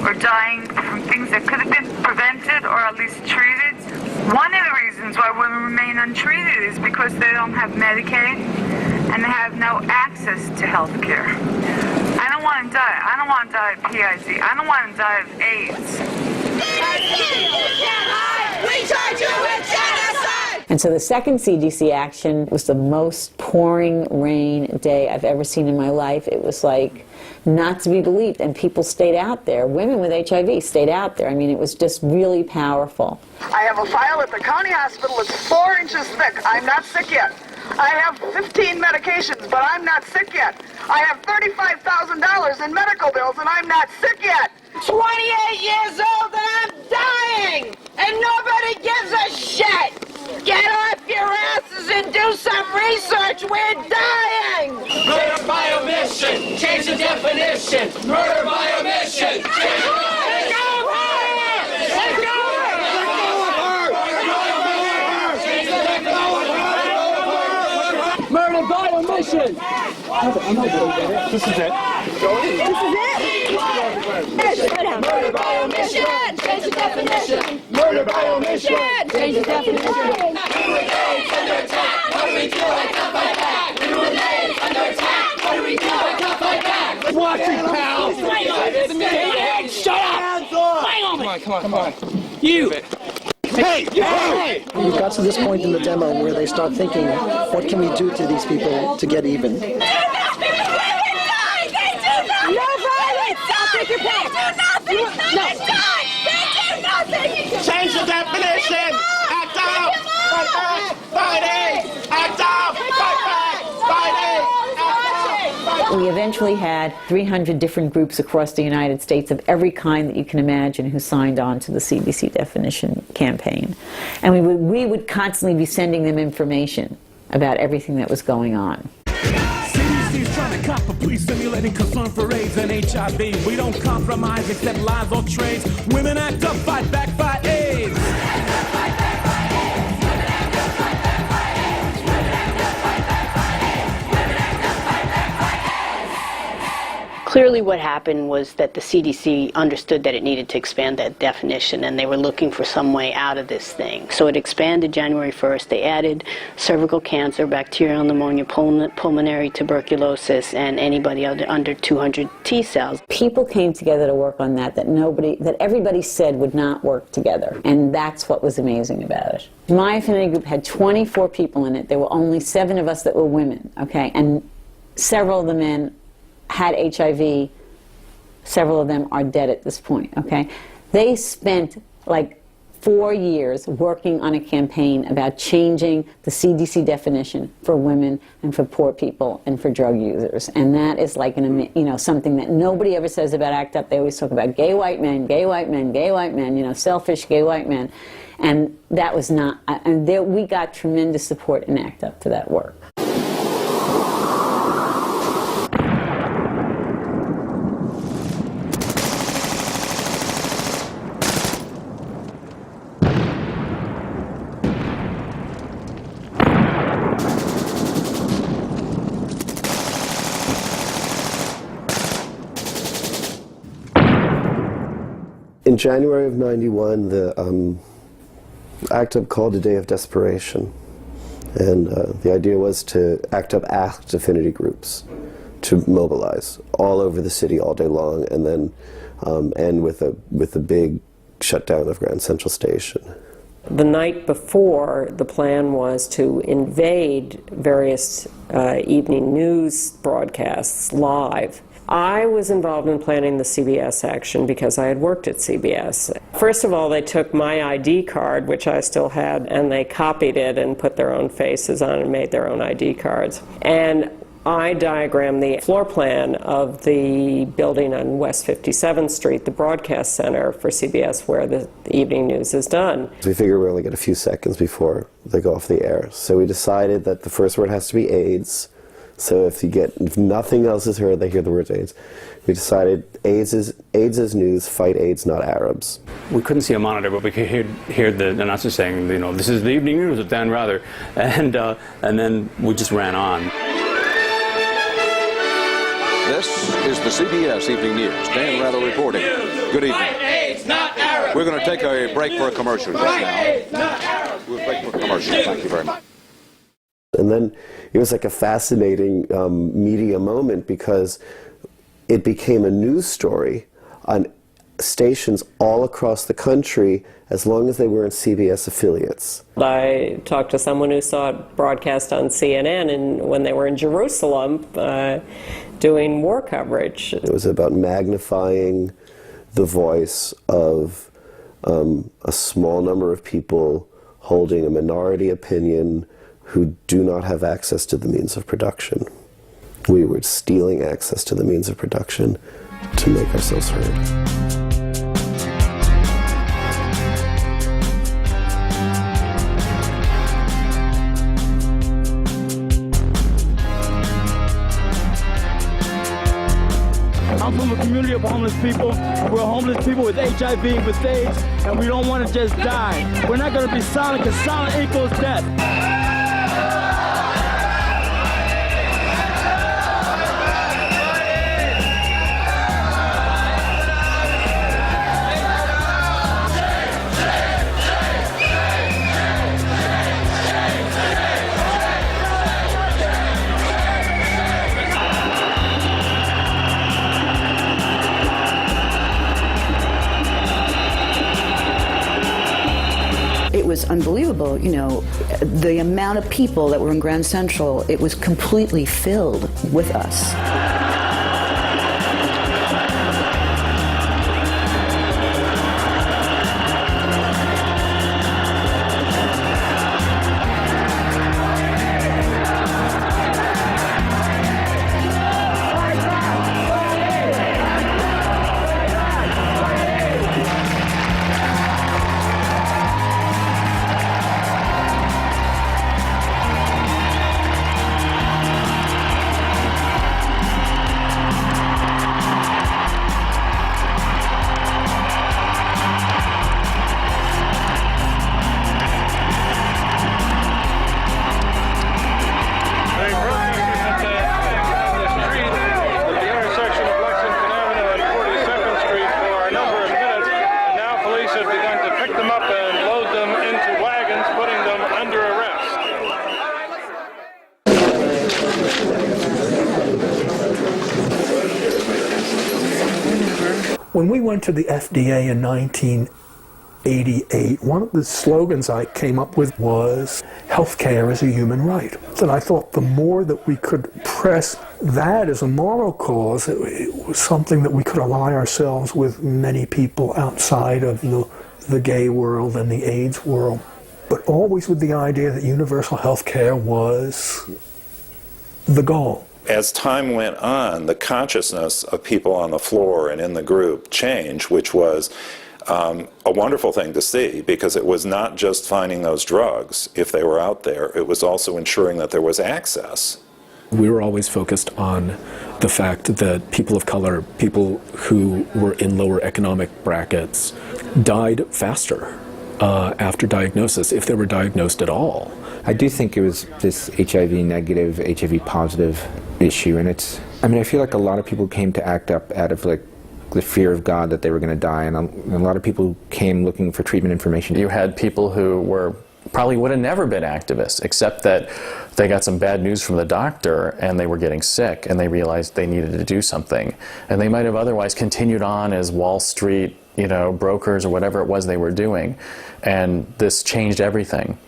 or dying from things that could have been prevented or at least treated. One of the reasons why women remain untreated is because they don't have Medicaid and they have no access to health care. I don't want to die. I don't want to die of PID. I don't want to die of AIDS. We charge you with genocide! And so the second CDC action was the most pouring rain day I've ever seen in my life. It was like not to be believed, and people stayed out there. Women with HIV stayed out there. I mean, it was just really powerful. I have a file at the county hospital. It's 4 inches thick. I'm not sick yet. I have 15 medications, but I'm not sick yet. I have $35,000 in medical bills, and I'm not sick yet. 28 years old and I'm dying! And nobody gives a shit! Get off your asses and do some research! We're dying! Murder by omission! Change the definition! Murder by omission! Change the definition! Let go of her! Murder by omission! This is it. Murder by omission! Change the definition! Murder by omission! Change the definition! We were AIDS under attack! What do we do? I can't fight back! We were AIDS under attack! What do we do? I can't fight back! Watch it, pal! Hey, shut up! Come on. You! Hey! Hey! We've got to this point in the demo where they start thinking, what can we do to these people to get even? No violence! Stop, take your pants! They do nothing! They die! They do nothing! Change the definition! Act out! Fight back! Fight AIDS! Act out! Fight back! Fight AIDS! We eventually had 300 different groups across the United States of every kind that you can imagine who signed on to the CDC definition campaign. And we would constantly be sending them information about everything that was going on. CDC's trying to cop a police simulating concern for AIDS and HIV. We don't compromise, accept lies or trades. Women act up, fight back, fight AIDS. Clearly what happened was that the CDC understood that it needed to expand that definition, and they were looking for some way out of this thing. So it expanded January 1st. They added cervical cancer, bacterial pneumonia, pulmonary tuberculosis, and anybody under 200 T cells. People came together to work on that everybody said would not work together, and that's what was amazing about it. My affinity group had 24 people in it. There were only 7 of us that were women, okay, and several of the men had HIV. Several of them are dead at this point, okay? They spent like 4 years working on a campaign about changing the CDC definition for women and for poor people and for drug users. And that is like something that nobody ever says about ACT UP. They always talk about gay white men, gay white men, gay white men, selfish gay white men. And that was not, and we got tremendous support in ACT UP for that work. In January of '91, the ACT UP called a day of desperation, and the idea was to ACT UP asked affinity groups to mobilize all over the city all day long, and then end with a big shutdown of Grand Central Station. The night before, the plan was to invade various evening news broadcasts live. I was involved in planning the CBS action because I had worked at CBS. First of all, they took my ID card, which I still had, and they copied it and put their own faces on and made their own ID cards. And I diagrammed the floor plan of the building on West 57th Street, the broadcast center for CBS, where the evening news is done. We figured we only get a few seconds before they go off the air. So we decided that the first word has to be AIDS. So if nothing else is heard, they hear the word AIDS. We decided AIDS is news, fight AIDS, not Arabs. We couldn't see a monitor, but we could hear the announcer saying, this is the evening news with Dan Rather, and then we just ran on. This is the CBS Evening News. Dan Rather reporting. Good evening. Fight AIDS, not Arabs. We're going to take a break for a commercial just now. AIDS, not Arabs. We'll break for a commercial. Thank you very much. And then it was like a fascinating media moment because it became a news story on stations all across the country as long as they weren't CBS affiliates. I talked to someone who saw it broadcast on CNN and when they were in Jerusalem doing war coverage. It was about magnifying the voice of a small number of people holding a minority opinion who do not have access to the means of production. We were stealing access to the means of production to make ourselves heard. I'm from a community of homeless people. We're homeless people with HIV, with AIDS, and we don't want to just die. We're not going to be silent because silent equals death. It was unbelievable, the amount of people that were in Grand Central, it was completely filled with us. When we went to the FDA in 1988, one of the slogans I came up with was, healthcare is a human right. And I thought the more that we could press that as a moral cause, it was something that we could ally ourselves with many people outside of the gay world and the AIDS world. But always with the idea that universal healthcare was the goal. As time went on, the consciousness of people on the floor and in the group changed, which was a wonderful thing to see, because it was not just finding those drugs if they were out there, it was also ensuring that there was access. We were always focused on the fact that people of color, people who were in lower economic brackets, died faster after diagnosis, if they were diagnosed at all. I do think it was this HIV negative, HIV positive issue, and I feel like a lot of people came to ACT UP out of like the fear of God that they were going to die, and a lot of people came looking for treatment information. You had people who probably would have never been activists, except that they got some bad news from the doctor and they were getting sick and they realized they needed to do something. And they might have otherwise continued on as Wall Street, brokers or whatever it was they were doing. And this changed everything.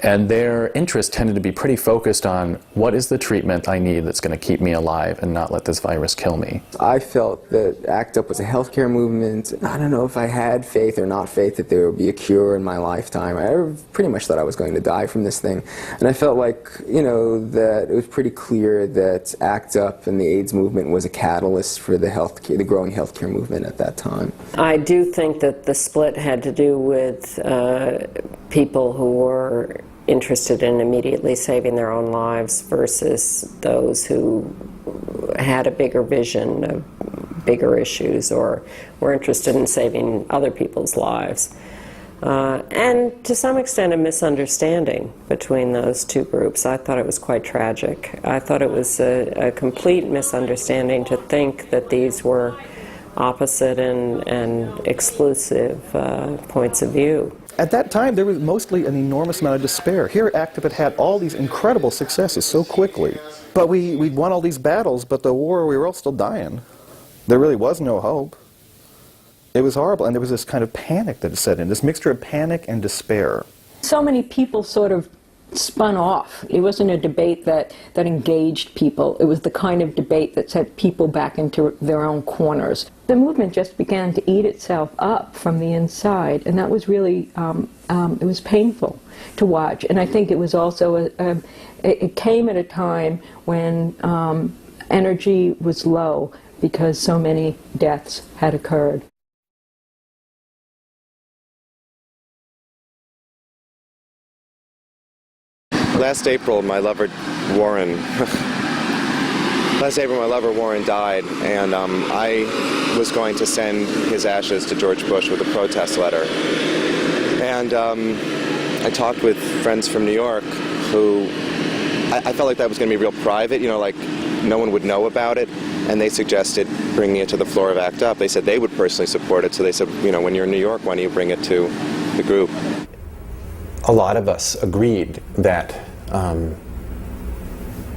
And their interests tended to be pretty focused on what is the treatment I need that's going to keep me alive and not let this virus kill me. I felt that ACT UP was a healthcare movement. I don't know if I had faith or not faith that there would be a cure in my lifetime. I pretty much thought I was going to die from this thing. And I felt like, that it was pretty clear that ACT UP and the AIDS movement was a catalyst for the growing healthcare movement at that time. I do think that the split had to do with people who were interested in immediately saving their own lives versus those who had a bigger vision of bigger issues or were interested in saving other people's lives. And to some extent a misunderstanding between those two groups. I thought it was quite tragic. I thought it was a complete misunderstanding to think that these were opposite and exclusive points of view. At that time, there was mostly an enormous amount of despair. Here, ACT UP had all these incredible successes so quickly. But we'd won all these battles, but the war, we were all still dying. There really was no hope. It was horrible, and there was this kind of panic that set in, this mixture of panic and despair. So many people sort of spun off. It wasn't a debate that engaged people. It was the kind of debate that set people back into their own corners. The movement just began to eat itself up from the inside, and that was really, it was painful to watch. And I think it was also, it came at a time when energy was low because so many deaths had occurred. Last April, my lover Warren died, and I was going to send his ashes to George Bush with a protest letter. And I talked with friends from New York who, I felt like that was going to be real private, like no one would know about it, and they suggested bringing it to the floor of ACT UP. They said they would personally support it, so they said, when you're in New York, why don't you bring it to the group? A lot of us agreed that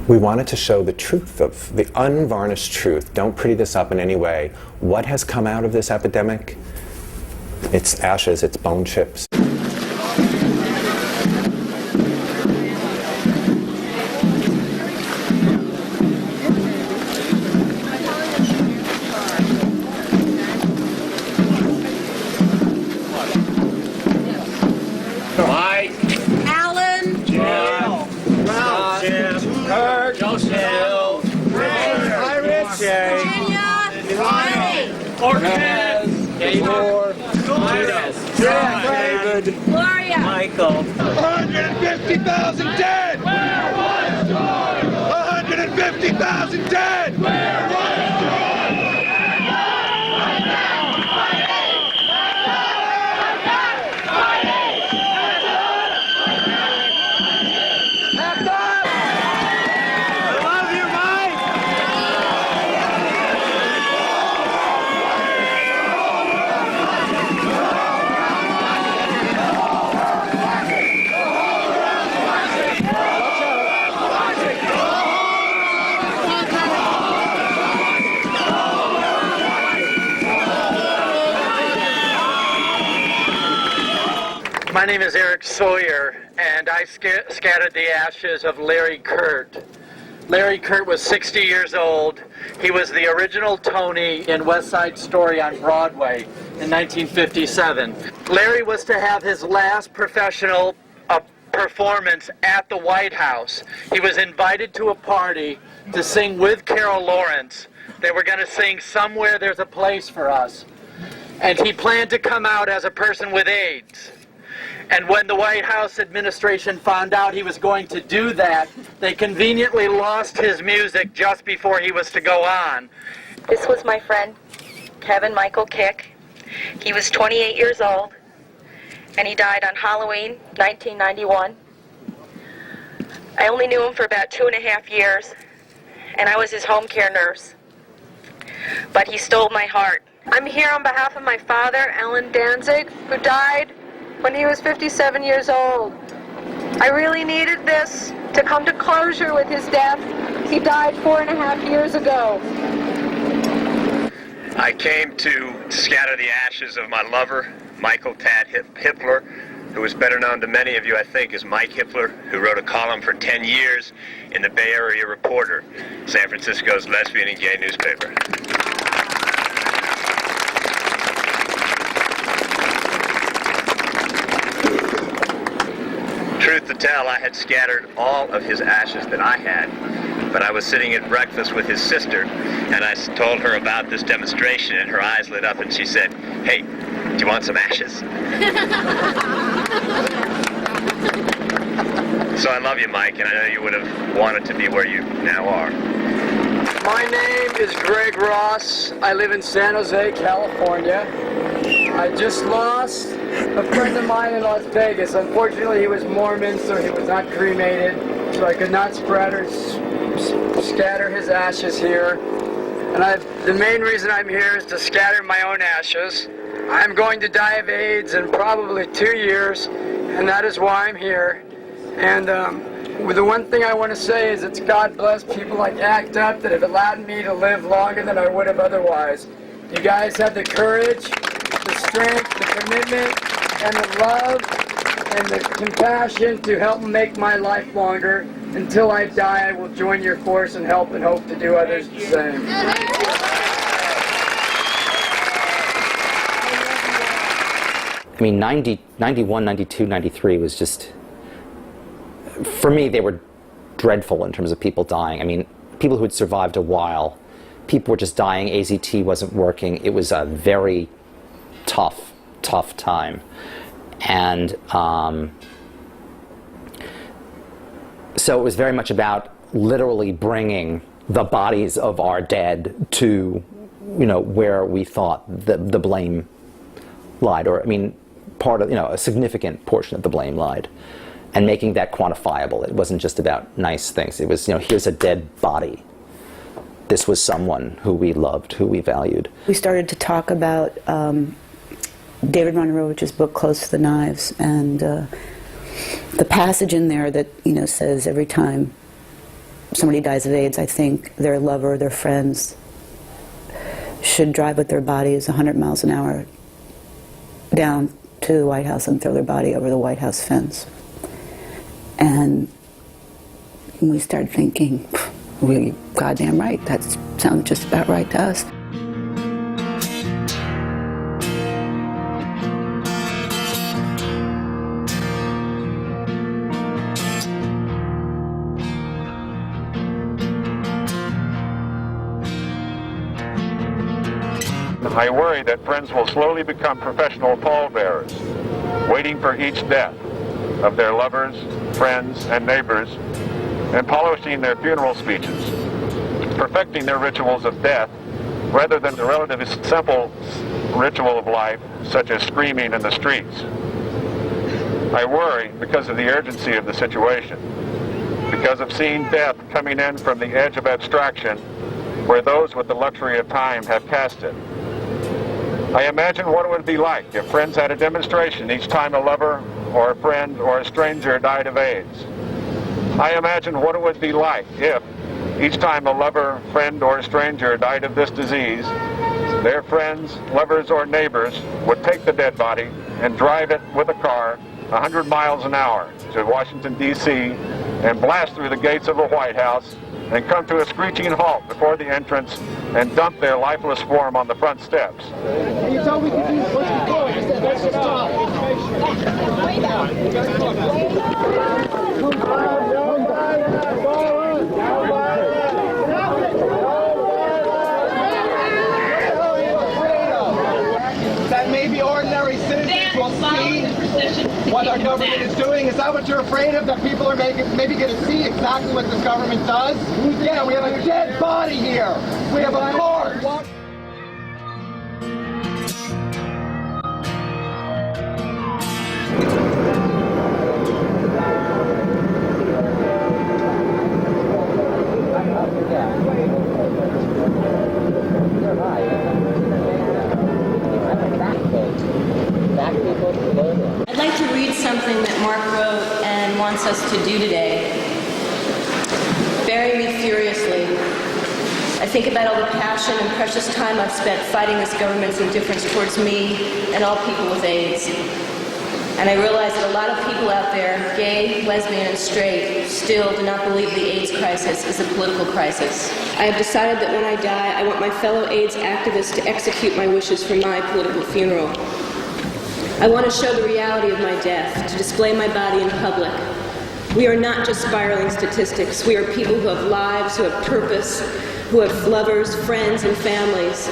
we wanted to show the truth, of the unvarnished truth. Don't pretty this up in any way. What has come out of this epidemic? It's ashes, it's bone chips. Gloria. Michael. 150,000 dead. Where was George? 150,000 dead. Where was My name is Eric Sawyer, and I scattered the ashes of Larry Kurt. Larry Kurt was 60 years old. He was the original Tony in West Side Story on Broadway in 1957. Larry was to have his last professional performance at the White House. He was invited to a party to sing with Carol Lawrence. They were going to sing Somewhere There's a Place for Us. And he planned to come out as a person with AIDS. And when the White House administration found out he was going to do that, they conveniently lost his music just before he was to go on. This was my friend, Kevin Michael Kick. He was 28 years old, and he died on Halloween, 1991. I only knew him for about 2.5 years, and I was his home care nurse. But he stole my heart. I'm here on behalf of my father, Alan Danzig, who died when he was 57 years old. I really needed this to come to closure with his death. He died 4.5 years ago. I came to scatter the ashes of my lover, Michael Tad Hippler, who is better known to many of you, I think, as Mike Hippler, who wrote a column for 10 years in the Bay Area Reporter, San Francisco's lesbian and gay newspaper. Truth to tell, I had scattered all of his ashes that I had, but I was sitting at breakfast with his sister, and I told her about this demonstration, and her eyes lit up, and she said, "Hey, do you want some ashes?" So I love you, Mike, and I know you would have wanted to be where you now are. My name is Greg Ross. I live in San Jose, California. I just lost a friend of mine in Las Vegas. Unfortunately, he was Mormon, so he was not cremated, so I could not scatter his ashes here. And the main reason I'm here is to scatter my own ashes. I'm going to die of AIDS in probably 2 years, and that is why I'm here. And the one thing I want to say is it's God bless people like ACT UP that have allowed me to live longer than I would have otherwise. You guys have the courage, the strength, the commitment, and the love, and the compassion to help make my life longer. Until I die, I will join your force and help and hope to do others the same. I mean, 90, 91, 92, 93 was just, for me, they were dreadful in terms of people dying. I mean, people who had survived a while, people were just dying, AZT wasn't working. It was a very tough time. And so it was very much about literally bringing the bodies of our dead to, where we thought the blame lied, or, I mean, part of, a significant portion of the blame lied, and making that quantifiable. It wasn't just about nice things. It was, here's a dead body. This was someone who we loved, who we valued. We started to talk about David Wojnarowicz's book, Close to the Knives, and the passage in there that, says every time somebody dies of AIDS, I think their lover, their friends should drive with their bodies 100 miles an hour down to the White House and throw their body over the White House fence. And we started thinking, we're goddamn right. That sounds just about right to us. I worry that friends will slowly become professional pallbearers, waiting for each death of their lovers, friends, and neighbors, and polishing their funeral speeches, perfecting their rituals of death, rather than the relatively simple ritual of life, such as screaming in the streets. I worry because of the urgency of the situation, because of seeing death coming in from the edge of abstraction, where those with the luxury of time have cast it. I imagine what it would be like if friends had a demonstration each time a lover or a friend or a stranger died of AIDS. I imagine what it would be like if each time a lover, friend, or a stranger died of this disease, their friends, lovers, or neighbors would take the dead body and drive it with a car 100 miles an hour to Washington, D.C., and blast through the gates of the White House and come to a screeching halt before the entrance and dump their lifeless form on the front steps. You told me to do what's going. I said, let's just stop. That maybe ordinary citizens will see what our government is doing. Is that what you're afraid of? That people are maybe going to see exactly what this government does? Yeah, we have a dead body here. We have a corpse. I'd like to read something that Mark wrote and wants us to do today. Bury me furiously. I think about all the passion and precious time I've spent fighting this government's indifference towards me and all people with AIDS. And I realize that a lot of people out there, gay, lesbian, and straight, still do not believe the AIDS crisis is a political crisis. I have decided that when I die, I want my fellow AIDS activists to execute my wishes for my political funeral. I want to show the reality of my death, to display my body in public. We are not just spiraling statistics. We are people who have lives, who have purpose, who have lovers, friends, and families.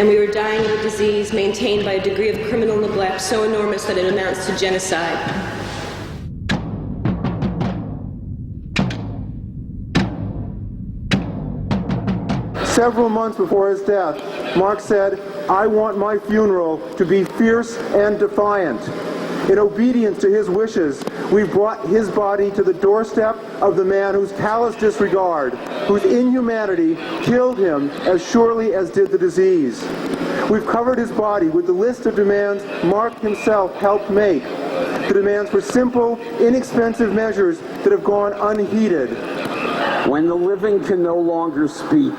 And we are dying of a disease maintained by a degree of criminal neglect so enormous that it amounts to genocide. Several months before his death, Mark said, "I want my funeral to be fierce and defiant." In obedience to his wishes, we brought his body to the doorstep of the man whose callous disregard, whose inhumanity killed him as surely as did the disease. We've covered his body with the list of demands Mark himself helped make. The demands for simple, inexpensive measures that have gone unheeded. When the living can no longer speak,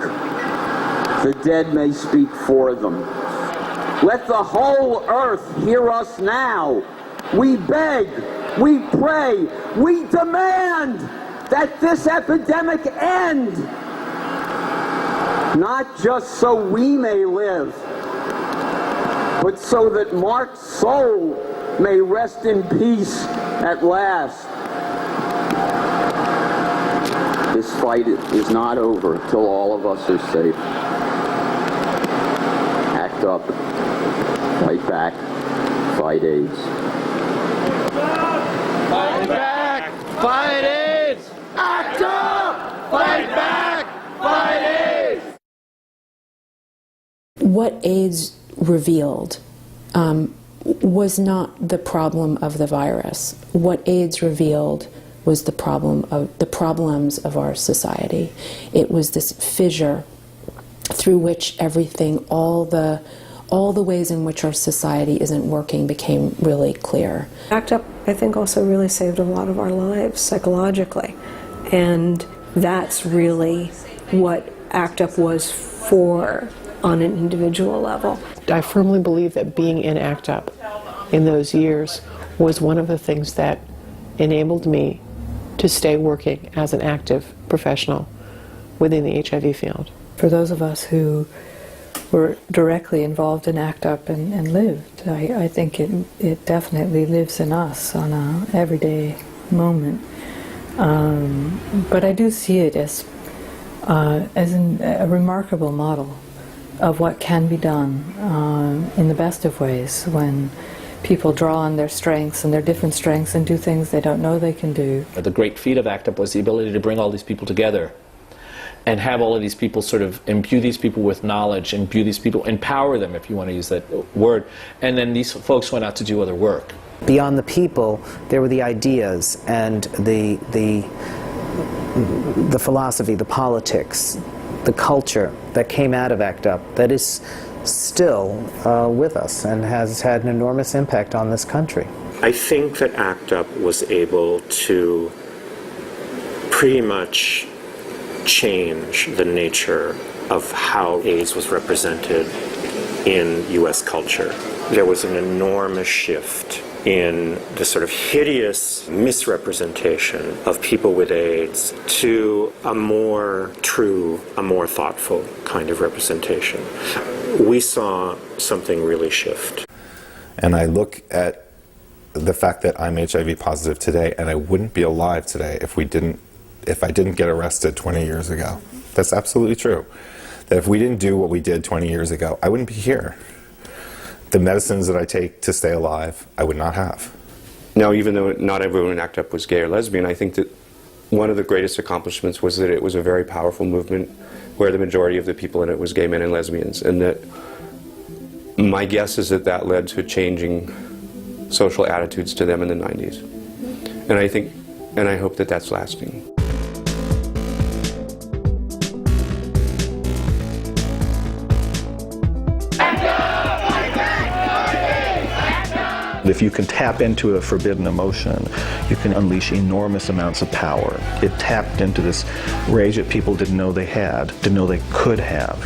the dead may speak for them. Let the whole earth hear us now. We beg, we pray, we demand that this epidemic end. Not just so we may live, but so that Mark's soul may rest in peace at last. This fight is not over till all of us are safe. Act up, fight back, fight AIDS. Fight back! Fight AIDS! Act up! Fight back! Fight AIDS! What AIDS revealed was not the problem of the virus. What AIDS revealed was the problems of our society. It was this fissure through which everything, all the ways in which our society isn't working became really clear. ACT UP, I think, also really saved a lot of our lives psychologically. And that's really what ACT UP was for on an individual level. I firmly believe that being in ACT UP in those years was one of the things that enabled me to stay working as an active professional within the HIV field. For those of us who were directly involved in ACT UP and lived, I think it definitely lives in us on an everyday moment. But I do see it as a remarkable model of what can be done in the best of ways when people draw on their strengths and their different strengths and do things they don't know they can do. The great feat of ACT UP was the ability to bring all these people together and have all of these people sort of imbue these people with knowledge, imbue these people, empower them, if you want to use that word, and then these folks went out to do other work. Beyond the people, there were the ideas and the philosophy, the politics, the culture that came out of ACT UP that is still with us and has had an enormous impact on this country. I think that ACT UP was able to pretty much change the nature of how AIDS was represented in U.S. culture. There was an enormous shift in the sort of hideous misrepresentation of people with AIDS to a more true, a more thoughtful kind of representation. We saw something really shift. And I look at the fact that I'm HIV positive today, and I wouldn't be alive today if I didn't get arrested 20 years ago. That's absolutely true. That if we didn't do what we did 20 years ago, I wouldn't be here. The medicines that I take to stay alive, I would not have. Now, even though not everyone in ACT UP was gay or lesbian, I think that one of the greatest accomplishments was that it was a very powerful movement where the majority of the people in it was gay men and lesbians, and that my guess is that that led to changing social attitudes to them in the 90s. And I hope that that's lasting. If you can tap into a forbidden emotion, you can unleash enormous amounts of power. It tapped into this rage that people didn't know they had, didn't know they could have.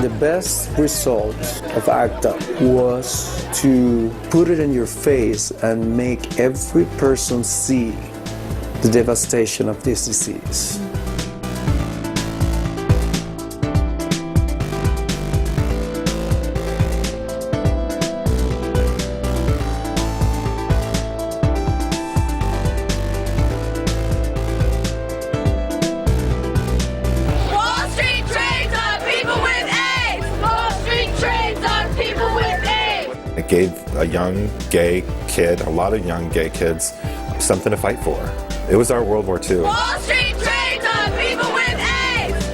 The best result of ACT UP was to put it in your face and make every person see the devastation of this disease. It gave a young gay kid, a lot of young gay kids, something to fight for. It was our World War II. Wall Street trades on people with AIDS!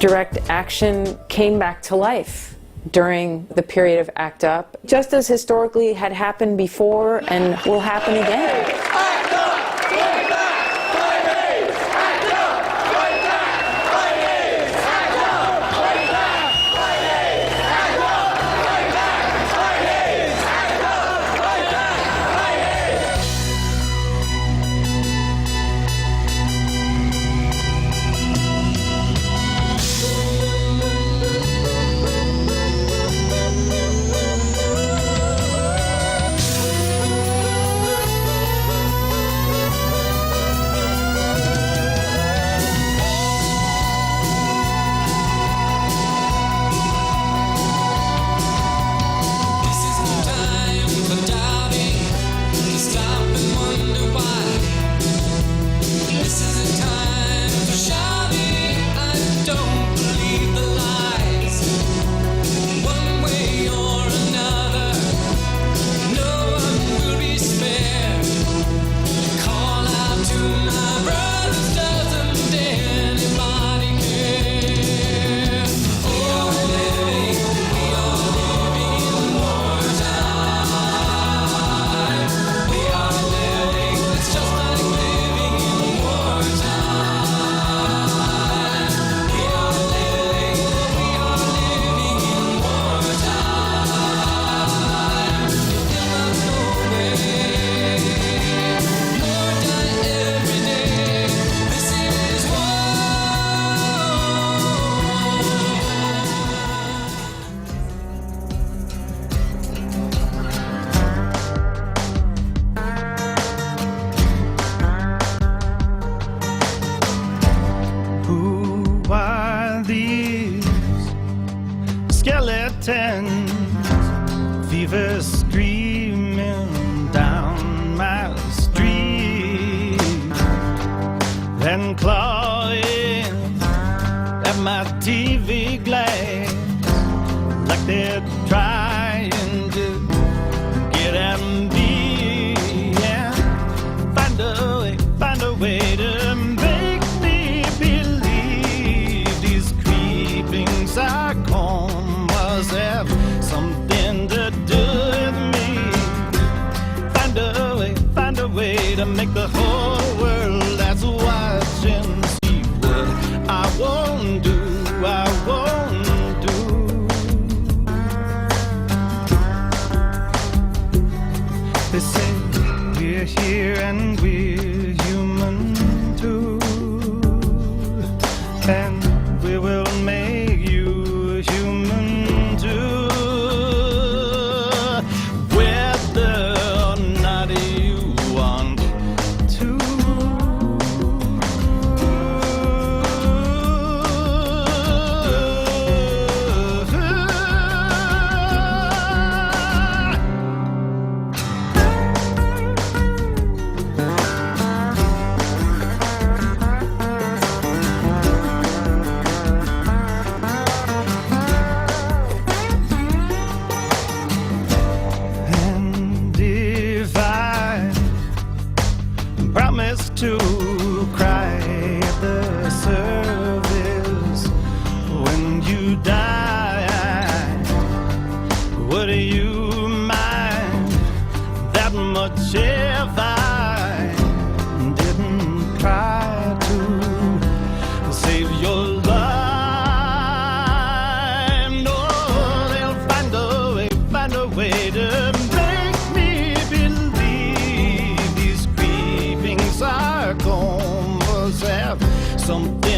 Direct action came back to life during the period of ACT UP, just as historically had happened before and will happen again. skeletons, fever screaming down my street, and clawing at my TV glass like they're trying way to make me believe these creeping sarcomas have something to do with me. Find a way to make the whole world that's watching see what I won't do, I won't do. They say we're here and we're human too, and we will make you human too. Whether or not you want to. And if I promise to cry at the service when you die, would you mind that much if I didn't try to save your life? No, they'll find a way to make me believe these creeping sarcomas have something